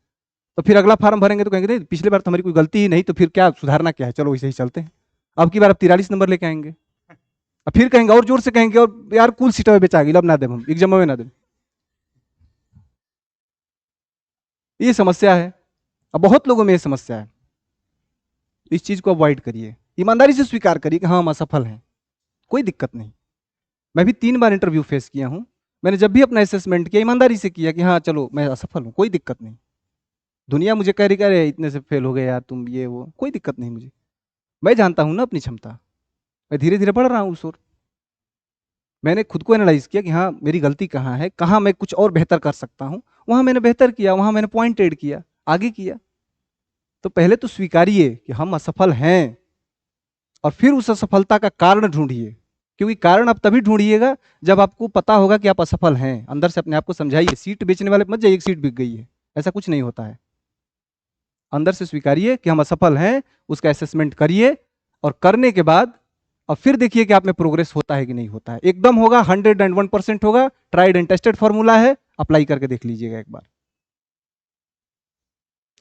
तो फिर अगला फार्म भरेंगे तो कहेंगे नहीं पिछली बार तो हमारी कोई गलती ही नहीं, तो फिर क्या सुधारना क्या है, चलो वैसे ही चलते हैं। अब की बार अब 43 नंबर लेके आएंगे, अब फिर कहेंगे और जोर से कहेंगे और यार कुल सीटें में बेचा गई, अब ना दे, हम एग्जाम में ना दे। ये समस्या है, अब बहुत लोगों में ये समस्या है। इस चीज को अवॉइड करिए, ईमानदारी से स्वीकार करिए कि हाँ हम असफल हैं, कोई दिक्कत नहीं। मैं भी 3 बार इंटरव्यू फेस किया हूं, मैंने जब भी अपना असेसमेंट किया ईमानदारी से किया कि हाँ चलो मैं असफल हूं, कोई दिक्कत नहीं। दुनिया मुझे कह रही अरे इतने से फेल हो गए यार तुम, ये वो, कोई दिक्कत नहीं मुझे, मैं जानता हूं ना अपनी क्षमता, मैं धीरे धीरे बढ़ रहा हूँ उस ओर। मैंने खुद को एनालाइज किया कि हाँ मेरी गलती कहाँ है, कहाँ मैं कुछ और बेहतर कर सकता हूँ, वहां मैंने बेहतर किया, वहां मैंने पॉइंट एड किया, आगे किया। तो पहले तो स्वीकारिए कि हम असफल हैं, और फिर उस असफलता का कारण ढूंढिए, क्योंकि कारण आप तभी ढूंढिएगा जब आपको पता होगा कि आप असफल हैं। अंदर से अपने आप को समझाइए, सीट बेचने वाले मत जाइए एक सीट बिक गई है, ऐसा कुछ नहीं होता है। अंदर से स्वीकारिए कि हम असफल हैं, उसका असेसमेंट करिए, और करने के बाद और फिर देखिए कि आप में प्रोग्रेस होता है कि नहीं होता है। एकदम होगा 101% होगा, ट्राइड एंड टेस्टेड फॉर्मूला है, अप्लाई करके देख लीजिएगा एक बार।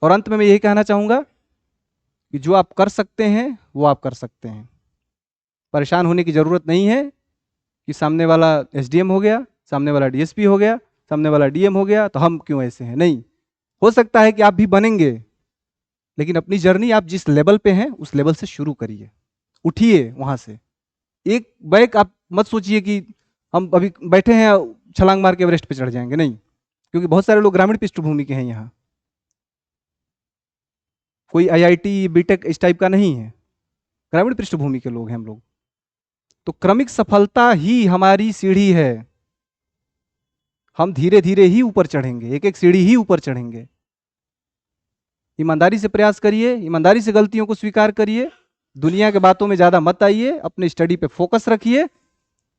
और अंत में मैं यही कहना चाहूंगा कि जो आप कर सकते हैं वो आप कर सकते हैं, परेशान होने की जरूरत नहीं है कि सामने वाला एसडीएम हो गया, सामने वाला डीएसपी हो गया, सामने वाला डीएम हो गया तो हम क्यों ऐसे हैं। नहीं, हो सकता है कि आप भी बनेंगे, लेकिन अपनी जर्नी आप जिस लेवल पे हैं उस लेवल से शुरू करिए, उठिए वहां से। एक बैग आप मत सोचिए कि हम अभी बैठे हैं छलांग मार के एवरेस्ट पे चढ़ जाएंगे, नहीं, क्योंकि बहुत सारे लोग ग्रामीण पृष्ठभूमि के हैं यहाँ, कोई आईआईटी बीटेक इस टाइप का नहीं है, ग्रामीण पृष्ठभूमि के लोग हैं हम लोग। तो क्रमिक सफलता ही हमारी सीढ़ी है, हम धीरे धीरे ही ऊपर चढ़ेंगे, एक एक सीढ़ी ही ऊपर चढ़ेंगे। ईमानदारी से प्रयास करिए, ईमानदारी से गलतियों को स्वीकार करिए, दुनिया के बातों में ज्यादा मत आइए, अपने स्टडी पे फोकस रखिए,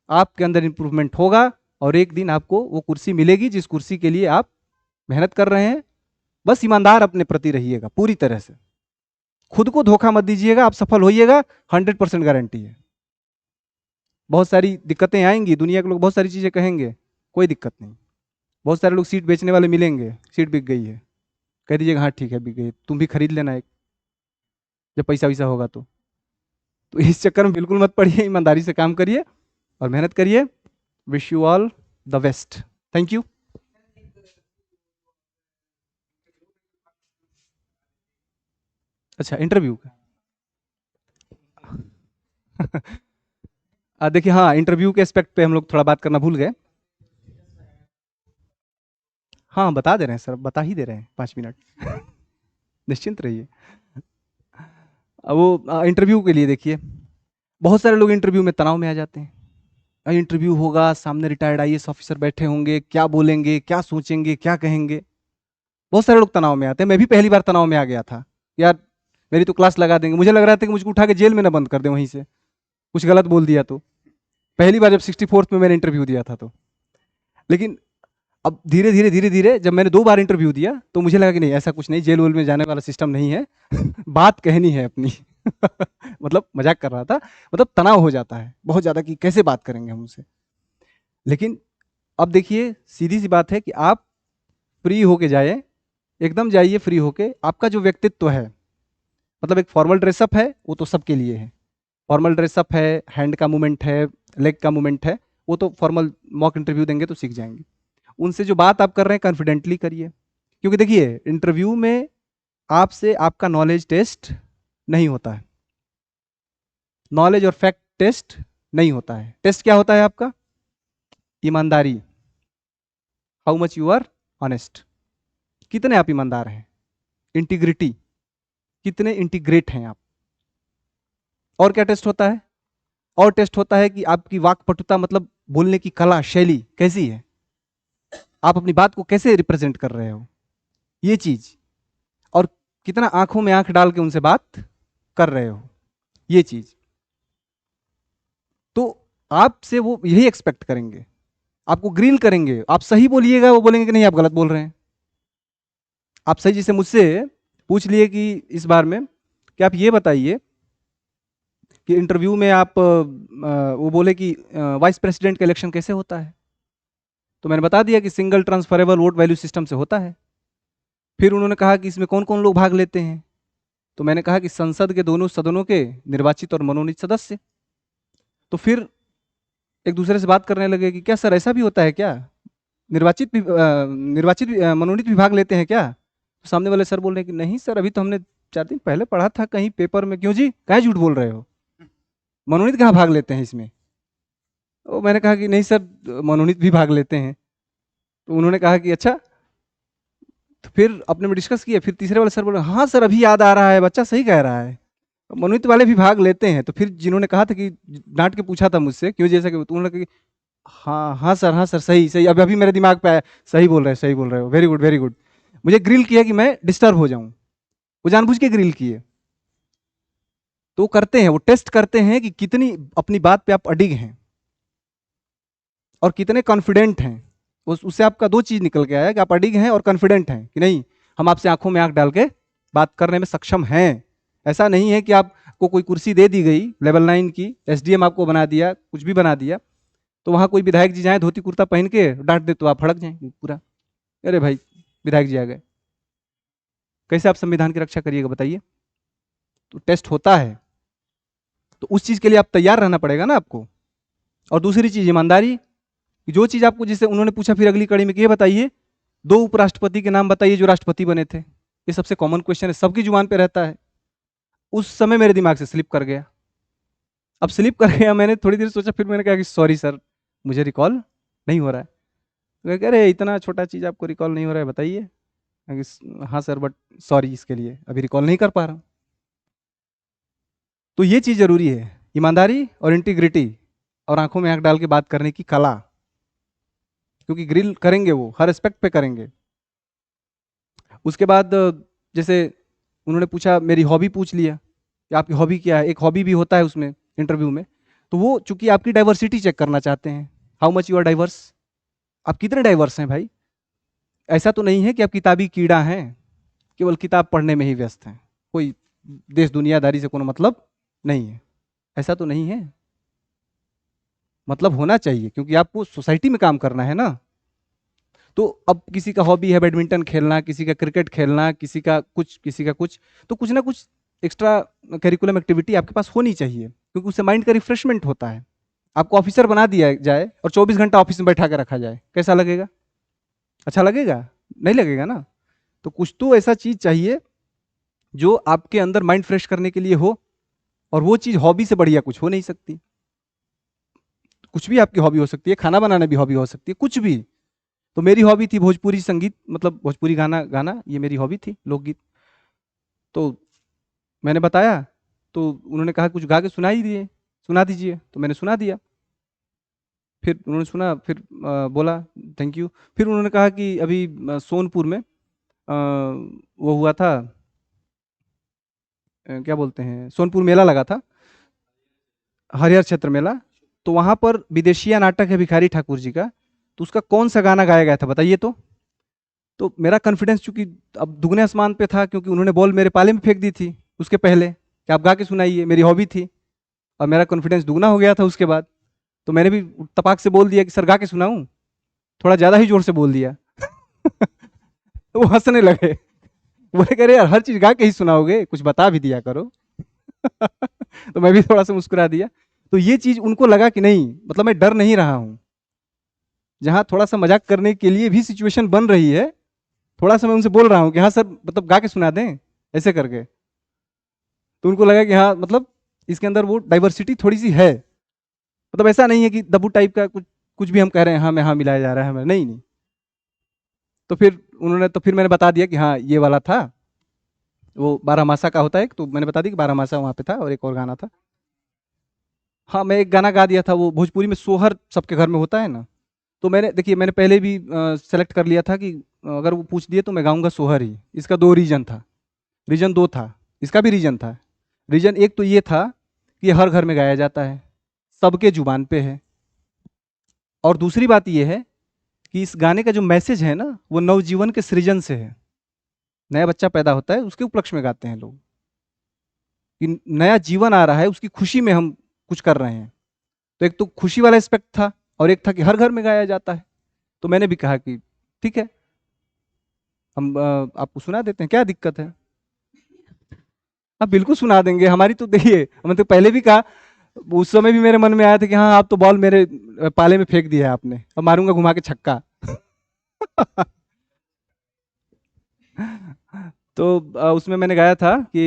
आपके अंदर इंप्रूवमेंट होगा, और एक दिन आपको वो कुर्सी मिलेगी जिस कुर्सी के लिए आप मेहनत कर रहे हैं। बस ईमानदार अपने प्रति रहिएगा पूरी तरह से, खुद को धोखा मत दीजिएगा, आप सफल होइएगा, 100% गारंटी है। बहुत सारी दिक्कतें आएंगी, दुनिया के लोग बहुत सारी चीजें कहेंगे, कोई दिक्कत नहीं। बहुत सारे लोग सीट बेचने वाले मिलेंगे, सीट बिक गई है, कह दीजिएगा हाँ ठीक है बिक गई, तुम भी खरीद लेना एक, जब पैसा वैसा होगा तो इस चक्कर में बिल्कुल मत पड़िए, ईमानदारी से काम करिए और मेहनत करिए। Wish you all the best, thank you. अच्छा, इंटरव्यू का देखिए हाँ, इंटरव्यू के एस्पेक्ट पे हम लोग थोड़ा बात करना भूल गए। हाँ बता दे रहे हैं सर, बता ही दे रहे हैं, 5 मिनट निश्चिंत रहिए। अब वो इंटरव्यू के लिए देखिए, बहुत सारे लोग इंटरव्यू में तनाव में आ जाते हैं, इंटरव्यू होगा, सामने रिटायर्ड आईएएस ऑफिसर बैठे होंगे, क्या बोलेंगे, क्या सोचेंगे, क्या कहेंगे, बहुत सारे लोग तनाव में आते हैं। मैं भी पहली बार तनाव में आ गया था, यार मेरी तो क्लास लगा देंगे, मुझे लग रहा था कि मुझको उठा के जेल में ना बंद कर दें वहीं से, कुछ गलत बोल दिया तो। पहली बार जब 64th में मैंने इंटरव्यू दिया था तो। लेकिन अब धीरे धीरे धीरे धीरे जब मैंने 2 बार इंटरव्यू दिया तो मुझे लगा कि नहीं ऐसा कुछ नहीं, जेल वेल में जाने वाला सिस्टम नहीं है बात कहनी है अपनी मतलब मजाक कर रहा था, मतलब तनाव हो जाता है बहुत ज्यादा कि कैसे बात करेंगे हम उनसे। लेकिन अब देखिए सीधी सी बात है कि आप फ्री होके जाइए, एकदम जाइए फ्री होके। आपका जो व्यक्तित्व है, मतलब एक फॉर्मल ड्रेसअप है वो तो सबके लिए है, फॉर्मल ड्रेसअप है, हैंड का मूवमेंट है, लेग का मूवमेंट है, वो तो फॉर्मल मॉक इंटरव्यू देंगे तो सीख जाएंगे। उनसे जो बात आप कर रहे हैं कॉन्फिडेंटली करिए, क्योंकि देखिए इंटरव्यू में आपसे आपका नॉलेज टेस्ट नहीं होता है, नॉलेज और फैक्ट टेस्ट नहीं होता है। टेस्ट क्या होता है आपका? ईमानदारी, how much you are honest, कितने आप ईमानदार हैं, इंटीग्रिटी, कितने इंटीग्रेट हैं आप। और क्या टेस्ट होता है? और टेस्ट होता है कि आपकी वाक्पटुता, मतलब बोलने की कला, शैली कैसी है, आप अपनी बात को कैसे रिप्रेजेंट कर रहे हो, ये चीज। और कितना आंखों में आंख डाल के उनसे बात कर रहे हो, ये चीज। तो आपसे वो यही एक्सपेक्ट करेंगे, आपको ग्रिल करेंगे, आप सही बोलिएगा वो बोलेंगे कि नहीं आप गलत बोल रहे हैं। आप सही, जैसे मुझसे पूछ लिए कि इस बार में कि आप ये बताइए कि इंटरव्यू में आप वो बोले कि वाइस प्रेसिडेंट का इलेक्शन कैसे होता है, तो मैंने बता दिया कि single transferable vote value system से होता है। फिर उन्होंने कहा कि इसमें कौन कौन लोग भाग लेते हैं, तो मैंने कहा कि संसद के दोनों सदनों के निर्वाचित और मनोनीत सदस्य। तो फिर एक दूसरे से बात करने लगे कि क्या सर ऐसा भी होता है क्या, मनोनीत भी भाग लेते हैं क्या। तो सामने वाले सर बोल रहे हैं कि नहीं सर, अभी तो हमने 4 दिन पहले पढ़ा था कहीं पेपर में। क्यों जी, काहे झूठ बोल रहे हो, मनोनीत कहाँ भाग लेते हैं इसमें। तो मैंने कहा कि नहीं सर, मनोनीत भी भाग लेते हैं। तो उन्होंने कहा कि अच्छा। तो फिर अपने में डिस्कस किया, फिर तीसरे वाले सर बोले हाँ सर अभी याद आ रहा है, बच्चा सही कह रहा है, मनोनीत वाले भी भाग लेते हैं। तो फिर जिन्होंने कहा था कि डांट के पूछा था मुझसे क्यों जैसा कि, तो उन्होंने कहा कि हाँ सर सही सही, अभी अभी मेरे दिमाग पे आया, सही बोल रहे हो, वेरी गुड वेरी गुड। मुझे ग्रिल किया कि मैं डिस्टर्ब हो जाऊं, वो जानबूझ के ग्रिल किए। तो वो करते हैं, वो टेस्ट करते हैं कि कितनी अपनी बात पे आप अडिग हैं और कितने कॉन्फिडेंट हैं। उससे आपका 2 चीज निकल के आया कि आप अडिग हैं और कॉन्फिडेंट हैं कि नहीं, हम आपसे आंखों में आंख डाल के बात करने में सक्षम हैं। ऐसा नहीं है कि आपको कोई कुर्सी दे दी गई लेवल 9 की, एसडीएम आपको बना दिया, कुछ भी बना दिया, तो वहां कोई विधायक जी जाए धोती कुर्ता पहन के डांट दे तो आप भड़क जाएंगे पूरा, अरे भाई विधायक जी आ गए, कैसे आप संविधान की रक्षा करिएगा बताइए। तो टेस्ट होता है, तो उस चीज के लिए आप तैयार रहना पड़ेगा ना आपको। और दूसरी चीज ईमानदारी, कि जो चीज आपको, जिससे उन्होंने पूछा फिर अगली कड़ी में कि ये बताइए 2 उपराष्ट्रपति के नाम बताइए जो राष्ट्रपति बने थे। ये सबसे कॉमन क्वेश्चन है, सबकी जुबान पे रहता है। उस समय मेरे दिमाग से स्लिप कर गया। अब स्लिप कर गया, मैंने थोड़ी देर सोचा, फिर मैंने कहा कि सॉरी सर, मुझे रिकॉल नहीं हो रहा है। तो कह रहे इतना छोटा चीज आपको रिकॉल नहीं हो रहा है बताइए। हाँ सर बट सॉरी, इसके लिए अभी रिकॉल नहीं कर पा रहा हूँ। तो ये चीज जरूरी है, ईमानदारी और इंटीग्रिटी और आंखों में आंख डाल के बात करने की कला, क्योंकि ग्रिल करेंगे वो हर एस्पेक्ट पे करेंगे। उसके बाद जैसे उन्होंने पूछा, मेरी हॉबी पूछ लिया कि आपकी हॉबी क्या है, एक हॉबी भी होता है उसमें इंटरव्यू में। तो वो चूंकि आपकी डाइवर्सिटी चेक करना चाहते हैं, how much you are diverse, आप कितने डाइवर्स हैं भाई। ऐसा तो नहीं है कि आप किताबी कीड़ा हैं, केवल किताब पढ़ने में ही व्यस्त हैं, कोई देश दुनियादारी से कोनो मतलब नहीं है, ऐसा तो नहीं है। मतलब होना चाहिए, क्योंकि आपको सोसाइटी में काम करना है ना। तो अब किसी का हॉबी है बैडमिंटन खेलना, किसी का क्रिकेट खेलना, किसी का कुछ किसी का कुछ, तो कुछ ना कुछ एक्स्ट्रा करिकुलम एक्टिविटी आपके पास होनी चाहिए, क्योंकि उससे माइंड का रिफ्रेशमेंट होता है। आपको ऑफिसर बना दिया जाए और 24 घंटा ऑफिस में बैठा कर रखा जाए, कैसा लगेगा, अच्छा लगेगा, नहीं लगेगा ना। तो कुछ तो ऐसा चीज चाहिए जो आपके अंदर माइंड फ्रेश करने के लिए हो, और वो चीज हॉबी से बढ़िया कुछ हो नहीं सकती। कुछ भी आपकी हॉबी हो सकती है, खाना बनाना भी हॉबी हो सकती है, कुछ भी। तो मेरी हॉबी थी भोजपुरी संगीत, मतलब भोजपुरी गाना गाना, ये मेरी हॉबी थी, लोकगीत। तो मैंने बताया, तो उन्होंने कहा कुछ गा के सुना दीजिए, तो मैंने सुना दिया। फिर उन्होंने सुना, फिर बोला थैंक यू। फिर उन्होंने कहा कि अभी सोनपुर में वो हुआ था, क्या बोलते हैं, सोनपुर मेला लगा था, हरिहर क्षेत्र मेला। तो वहां पर विदेशिया नाटक है भिखारी ठाकुर जी का, तो उसका कौन सा गाना गाया गया था बताइए। तो मेरा कॉन्फिडेंस चूंकि अब दुगने आसमान पे था, क्योंकि उन्होंने बॉल मेरे पाले में फेंक दी थी उसके पहले कि आप गा के सुनाइए, मेरी हॉबी थी, और मेरा कॉन्फिडेंस दुगना हो गया था उसके बाद। तो मैंने भी तपाक से बोल दिया कि सर गा के सुनाऊं, थोड़ा ज्यादा ही जोर से बोल दिया। तो वो हंसने लगे, बोले कह रहे यार हर चीज गा के ही सुनाओगे, कुछ बता भी दिया करो। तो मैं भी थोड़ा सा मुस्कुरा दिया। तो ये चीज उनको लगा कि नहीं, मतलब मैं डर नहीं रहा हूं, जहां थोड़ा सा मजाक करने के लिए भी सिचुएशन बन रही है, थोड़ा सा मैं उनसे बोल रहा हूँ कि हाँ सर, मतलब गा के सुना दें ऐसे करके। तो उनको लगा कि हाँ, मतलब इसके अंदर वो डाइवर्सिटी थोड़ी सी है, मतलब ऐसा नहीं है कि दब्बू टाइप का कुछ कुछ भी हम कह रहे हैं हाँ में हाँ मिलाया जा रहा है हमें, नहीं नहीं। तो फिर मैंने बता दिया कि हाँ ये वाला था, वो 12 मासा का होता है, तो मैंने बता दिया कि 12 मासा वहाँ पे था, और एक और गाना था। हाँ मैं एक गाना गा दिया था, वो भोजपुरी में सोहर सबके घर में होता है ना। तो मैंने देखिए, मैंने पहले भी सेलेक्ट कर लिया था कि अगर वो पूछ दिए तो मैं गाऊंगा सोहर ही। इसका 2 रीजन था, रीजन 2 था, इसका भी रीजन था। रीजन एक तो ये था कि ये हर घर में गाया जाता है, सबके जुबान पे है। और दूसरी बात ये है कि इस गाने का जो मैसेज है ना, वो नवजीवन के सृजन से है, नया बच्चा पैदा होता है उसके उपलक्ष्य में गाते हैं लोग। कि नया जीवन आ रहा है, उसकी खुशी में हम कुछ कर रहे हैं। तो एक तो खुशी वाला एस्पेक्ट था और एक था कि हर घर में गाया जाता है। तो मैंने भी कहा कि ठीक है, हम आपको सुना देते हैं, क्या दिक्कत है? आप बिल्कुल सुना देंगे। हमारी तो देखिए, मैंने तो पहले भी कहा, उस समय भी मेरे मन में आया था कि हाँ, आप तो बॉल मेरे पाले में फेंक दिया है आपने, अब मारूंगा घुमा के छक्का। तो उसमें मैंने गाया था कि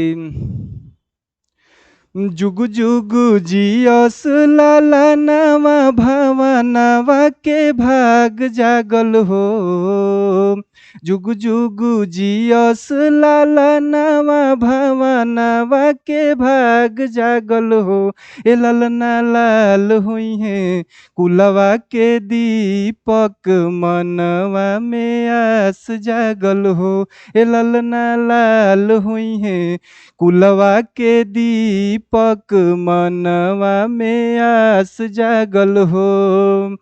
जुगु जुगु जियस लाला नवा भवनवा के भाग जागल हो। जुगु जुगु जियस लाला नवा भवनवा के भाग जागल हो। ए ललना लाल हुई है कुलवा के दीपक मनवा में आस जागल हो। ए ललना लाल हुई है कुलवा के दीपक मनवा में आस जागल हो।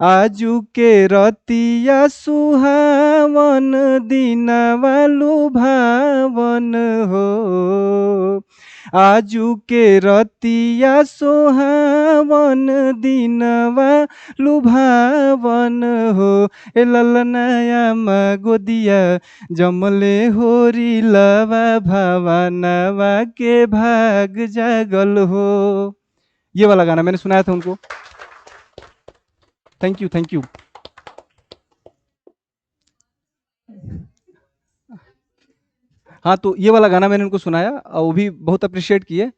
आजू के रतिया सुहावन दिनवा लुभावन हो। आजू के रतिया सोहावन दिनवा लुभावन हो। ए ललनाया गोदिया जमले होरी लवा भावनवा के भाग जागल हो। ये वाला गाना मैंने सुनाया था उनको। Thank you, thank you. हाँ, तो ये वाला गाना मैंने उनको सुनाया और वो भी बहुत अप्रिशिएट किए।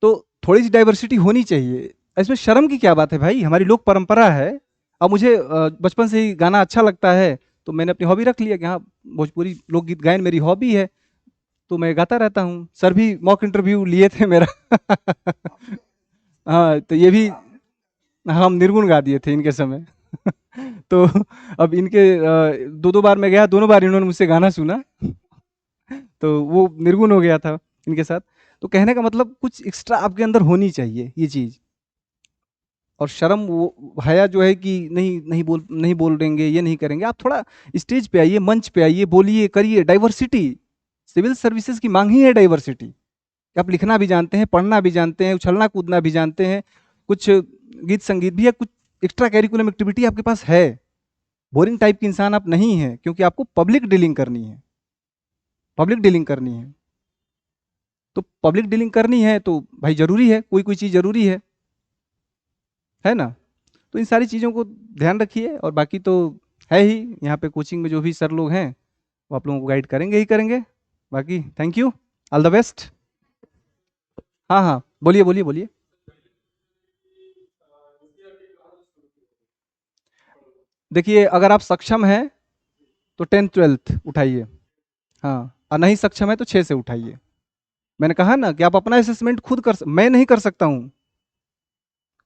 तो थोड़ी सी डाइवर्सिटी होनी चाहिए, इसमें शर्म की क्या बात है भाई, हमारी लोक परंपरा है। अब मुझे बचपन से ही गाना अच्छा लगता है, तो मैंने अपनी हॉबी रख लिया कि हाँ, भोजपुरी लोकगीत गायन मेरी हॉबी है, तो मैं गाता रहता हूँ। सर भी मॉक इंटरव्यू लिए थे मेरा। हाँ, तो ये भी हम निर्गुण गा दिए थे इनके समय। तो अब इनके दो दो बार मैं गया, दोनों बार इन्होंने मुझसे गाना सुना। तो वो निर्गुण हो गया था इनके साथ। तो कहने का मतलब कुछ एक्स्ट्रा आपके अंदर होनी चाहिए ये चीज़। और शर्म वो हया जो है कि नहीं बोल देंगे, ये नहीं करेंगे। आप थोड़ा स्टेज पे आइए, मंच पे आइए, बोलिए, करिए। डाइवर्सिटी, सिविल सर्विसेज की मांग ही है डाइवर्सिटी। आप लिखना भी जानते हैं, पढ़ना भी जानते हैं, उछलना कूदना भी जानते हैं, कुछ गीत संगीत भी है, कुछ एक्स्ट्रा कैरिकुलम एक्टिविटी आपके पास है। बोरिंग टाइप के इंसान आप नहीं हैं, क्योंकि आपको पब्लिक डीलिंग करनी है। पब्लिक डीलिंग करनी है। तो पब्लिक डीलिंग करनी है तो भाई जरूरी है, कोई कोई चीज़ जरूरी है ना? तो इन सारी चीज़ों को ध्यान रखिए। और बाकी तो है ही, यहाँ पे कोचिंग में जो भी सर लोग हैं वो आप लोगों को गाइड करेंगे ही करेंगे। बाकी thank you, all the best. हाँ हाँ, बोलिए बोलिए बोलिए। देखिए, अगर आप सक्षम हैं तो 10th 12th उठाइए। हाँ, और नहीं सक्षम है तो 6 से उठाइए। मैंने कहा ना कि आप अपना असेसमेंट खुद मैं नहीं कर सकता हूँ।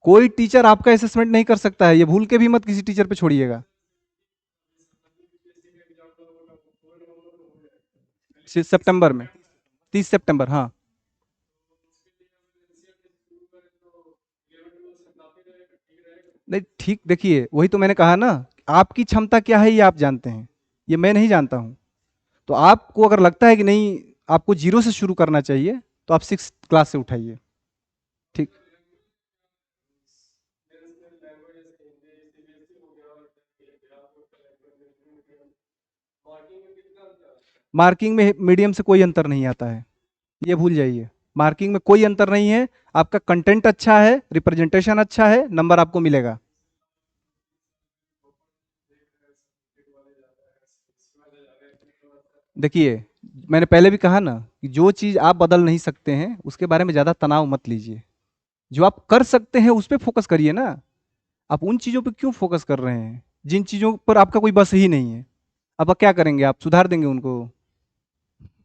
कोई टीचर आपका असेसमेंट नहीं कर सकता है, ये भूल के भी मत किसी टीचर पे छोड़िएगा। सितंबर में, 30 सितंबर, हाँ। नहीं ठीक, देखिए वही तो मैंने कहा ना, आपकी क्षमता क्या है ये आप जानते हैं, ये मैं नहीं जानता हूँ। तो आपको अगर लगता है कि नहीं, आपको जीरो से शुरू करना चाहिए, तो आप 6th क्लास से उठाइए। ठीक। मार्किंग में मीडियम से कोई अंतर नहीं आता है, ये भूल जाइए। मार्किंग में कोई अंतर नहीं है। आपका कंटेंट अच्छा है, रिप्रेजेंटेशन अच्छा है, नंबर आपको मिलेगा। देखिए, मैंने पहले भी कहा ना कि जो चीज़ आप बदल नहीं सकते हैं उसके बारे में ज़्यादा तनाव मत लीजिए। जो आप कर सकते हैं उस पे फोकस करिए ना। आप उन चीज़ों पे क्यों फोकस कर रहे हैं जिन चीज़ों पर आपका कोई बस ही नहीं है? अब क्या करेंगे, आप सुधार देंगे उनको?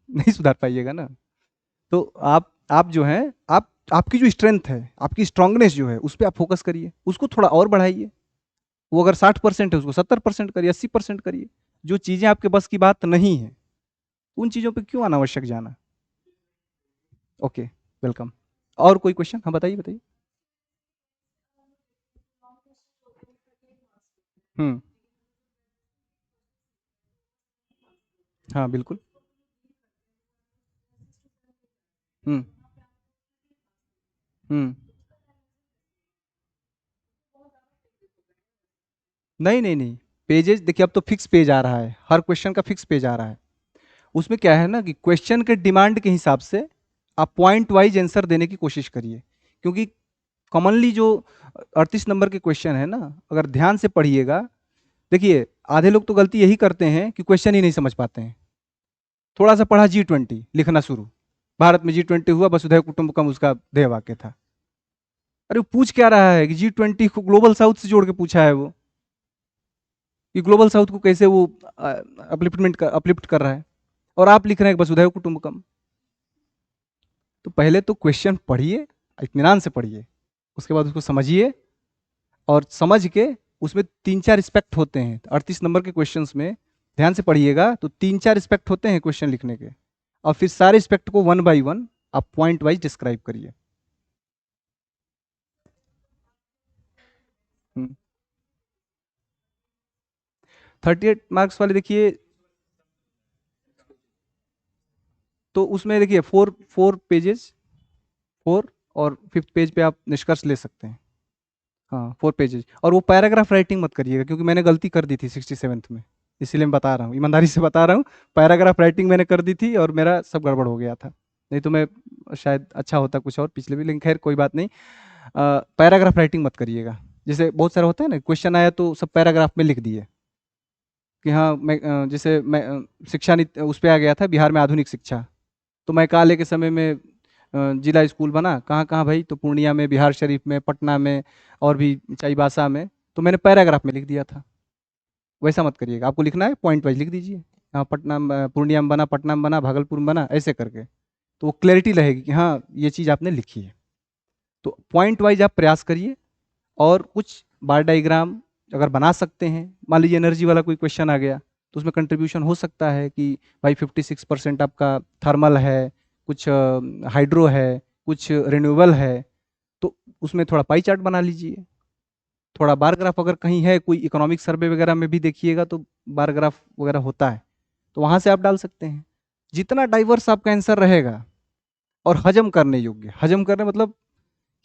नहीं सुधार पाइएगा ना। तो आप जो हैं, आप आपकी जो स्ट्रेंथ है, आपकी स्ट्रांगनेस जो है, उस पे आप फोकस करिए, उसको थोड़ा और बढ़ाइए। वो अगर 60% है उसको 70% करिए, 80% करिए। जो चीज़ें आपके बस की बात नहीं है, उन चीज़ों पे क्यों अनावश्यक जाना? Okay, welcome. और कोई क्वेश्चन? हाँ, बताइए बताइए। हुँ, हाँ, बिल्कुल। हुँ, हम्म। नहीं नहीं नहीं, पेजेस देखिए, अब तो फिक्स पेज आ रहा है, हर क्वेश्चन का फिक्स पेज आ रहा है। उसमें क्या है ना कि क्वेश्चन के डिमांड के हिसाब से आप पॉइंट वाइज आंसर देने की कोशिश करिए, क्योंकि कॉमनली जो 38 नंबर के क्वेश्चन है ना, अगर ध्यान से पढ़िएगा, देखिए आधे लोग तो गलती यही करते हैं कि क्वेश्चन ही नहीं समझ पाते हैं। थोड़ा सा पढ़ा G20 लिखना शुरू, भारत में G20 हुआ, वसुधैव कुटुंबकम उसका ध्येय वाक्य था। अरे वो पूछ क्या रहा है कि G20 को ग्लोबल साउथ से जोड़ के पूछा है वो, कि ग्लोबल साउथ को कैसे वो अपलिफ्ट कर रहा है, और आप लिख रहे हैं वसुधैव कुटुंबकम। तो पहले तो क्वेश्चन पढ़िए, इत्मीनान से पढ़िए, उसके बाद उसको समझिए, और समझ के उसमें 3-4 रिस्पेक्ट होते हैं 38 नंबर के क्वेश्चंस में। ध्यान से पढ़िएगा तो 3-4 रिस्पेक्ट होते हैं क्वेश्चन लिखने के, और फिर सारे रिस्पेक्ट को वन बाई वन आप पॉइंट वाइज डिस्क्राइब करिए। 38 मार्क्स वाले देखिए, तो उसमें देखिए फोर फोर पेजेस, 4, और 5th पेज पे आप निष्कर्ष ले सकते हैं। हाँ 4 पेजेस, और वो पैराग्राफ राइटिंग मत करिएगा, क्योंकि मैंने गलती कर दी थी 67th में, इसीलिए मैं बता रहा हूँ, ईमानदारी से बता रहा हूँ। पैराग्राफ राइटिंग मैंने कर दी थी और मेरा सब गड़बड़ हो गया था, नहीं तो मैं शायद अच्छा होता कुछ और पिछले भी, लेकिन खैर कोई बात नहीं। पैराग्राफ राइटिंग मत करिएगा, जैसे बहुत सारे होते हैं ना, क्वेश्चन आया तो सब पैराग्राफ में लिख दिए कि हाँ मैं जैसे मैं शिक्षा नीति उस पर आ गया था, बिहार में आधुनिक शिक्षा, तो मैं काले के समय में जिला स्कूल बना कहाँ कहाँ भाई, तो पूर्णिया में, बिहार शरीफ में, पटना में, और भी चाईबासा में, तो मैंने पैराग्राफ में लिख दिया था। वैसा मत करिएगा, आपको लिखना है पॉइंट वाइज लिख दीजिए, हाँ पटना में, पूर्णिया में बना, पटना में बना, भागलपुर में बना, ऐसे करके, तो वो क्लैरिटी रहेगी कि हाँ ये चीज़ आपने लिखी है। तो पॉइंट वाइज आप प्रयास करिए, और कुछ बार डायग्राम अगर बना सकते हैं, मान लीजिए एनर्जी वाला कोई क्वेश्चन आ गया, तो उसमें कंट्रीब्यूशन हो सकता है कि भाई 56% आपका थर्मल है, कुछ हाइड्रो है, कुछ रिन्यूएबल है, तो उसमें थोड़ा पाई चार्ट बना लीजिए। थोड़ा बार ग्राफ अगर कहीं है, कोई इकोनॉमिक सर्वे वगैरह में भी देखिएगा तो बार ग्राफ वगैरह होता है, तो वहाँ से आप डाल सकते हैं। जितना डाइवर्स आपका आंसर रहेगा, और हजम करने योग्य, हजम करने मतलब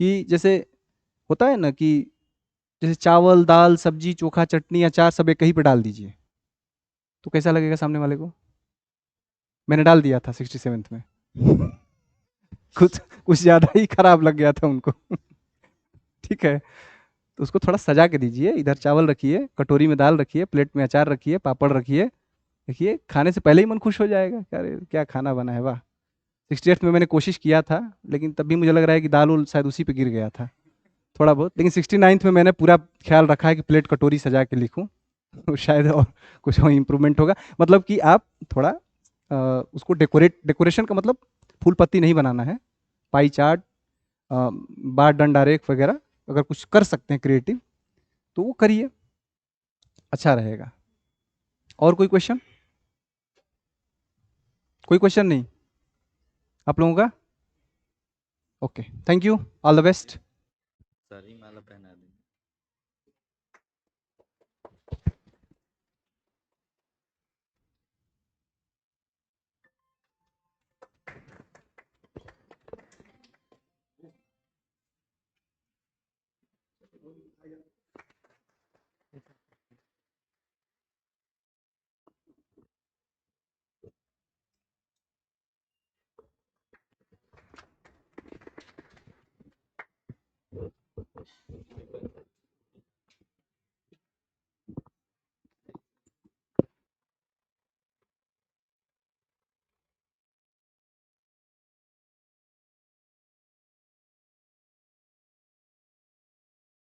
कि जैसे होता है ना कि जैसे चावल, दाल, सब्जी, चोखा, चटनी, अचार सब एक ही पे डाल दीजिए, तो कैसा लगेगा सामने वाले को? मैंने डाल दिया था 67th में। कुछ कुछ ज़्यादा ही खराब लग गया था उनको। ठीक है, तो उसको थोड़ा सजा के दीजिए, इधर चावल रखिए, कटोरी में दाल रखिए, प्लेट में अचार रखिए, पापड़ रखिए, देखिए खाने से पहले ही मन खुश हो जाएगा कि अरे क्या खाना बना है, वाह। 68th में मैंने कोशिश किया था, लेकिन तब भी मुझे लग रहा है कि दाल उल शायद उसी पे गिर गया था थोड़ा बहुत, लेकिन 69th में मैंने पूरा ख्याल रखा है कि प्लेट कटोरी सजा के लिखूं। तो शायद और कुछ और इम्प्रूवमेंट होगा, मतलब कि आप थोड़ा उसको डेकोरेशन का मतलब फूल पत्ती नहीं बनाना है, पाई चार्ट, बार डंडा रेख वगैरह अगर कुछ कर सकते हैं क्रिएटिव तो वो करिए, अच्छा रहेगा। और कोई क्वेश्चन? कोई क्वेश्चन नहीं आप लोगों का? Okay, thank you, all the best. Sir ही माला पहना दें।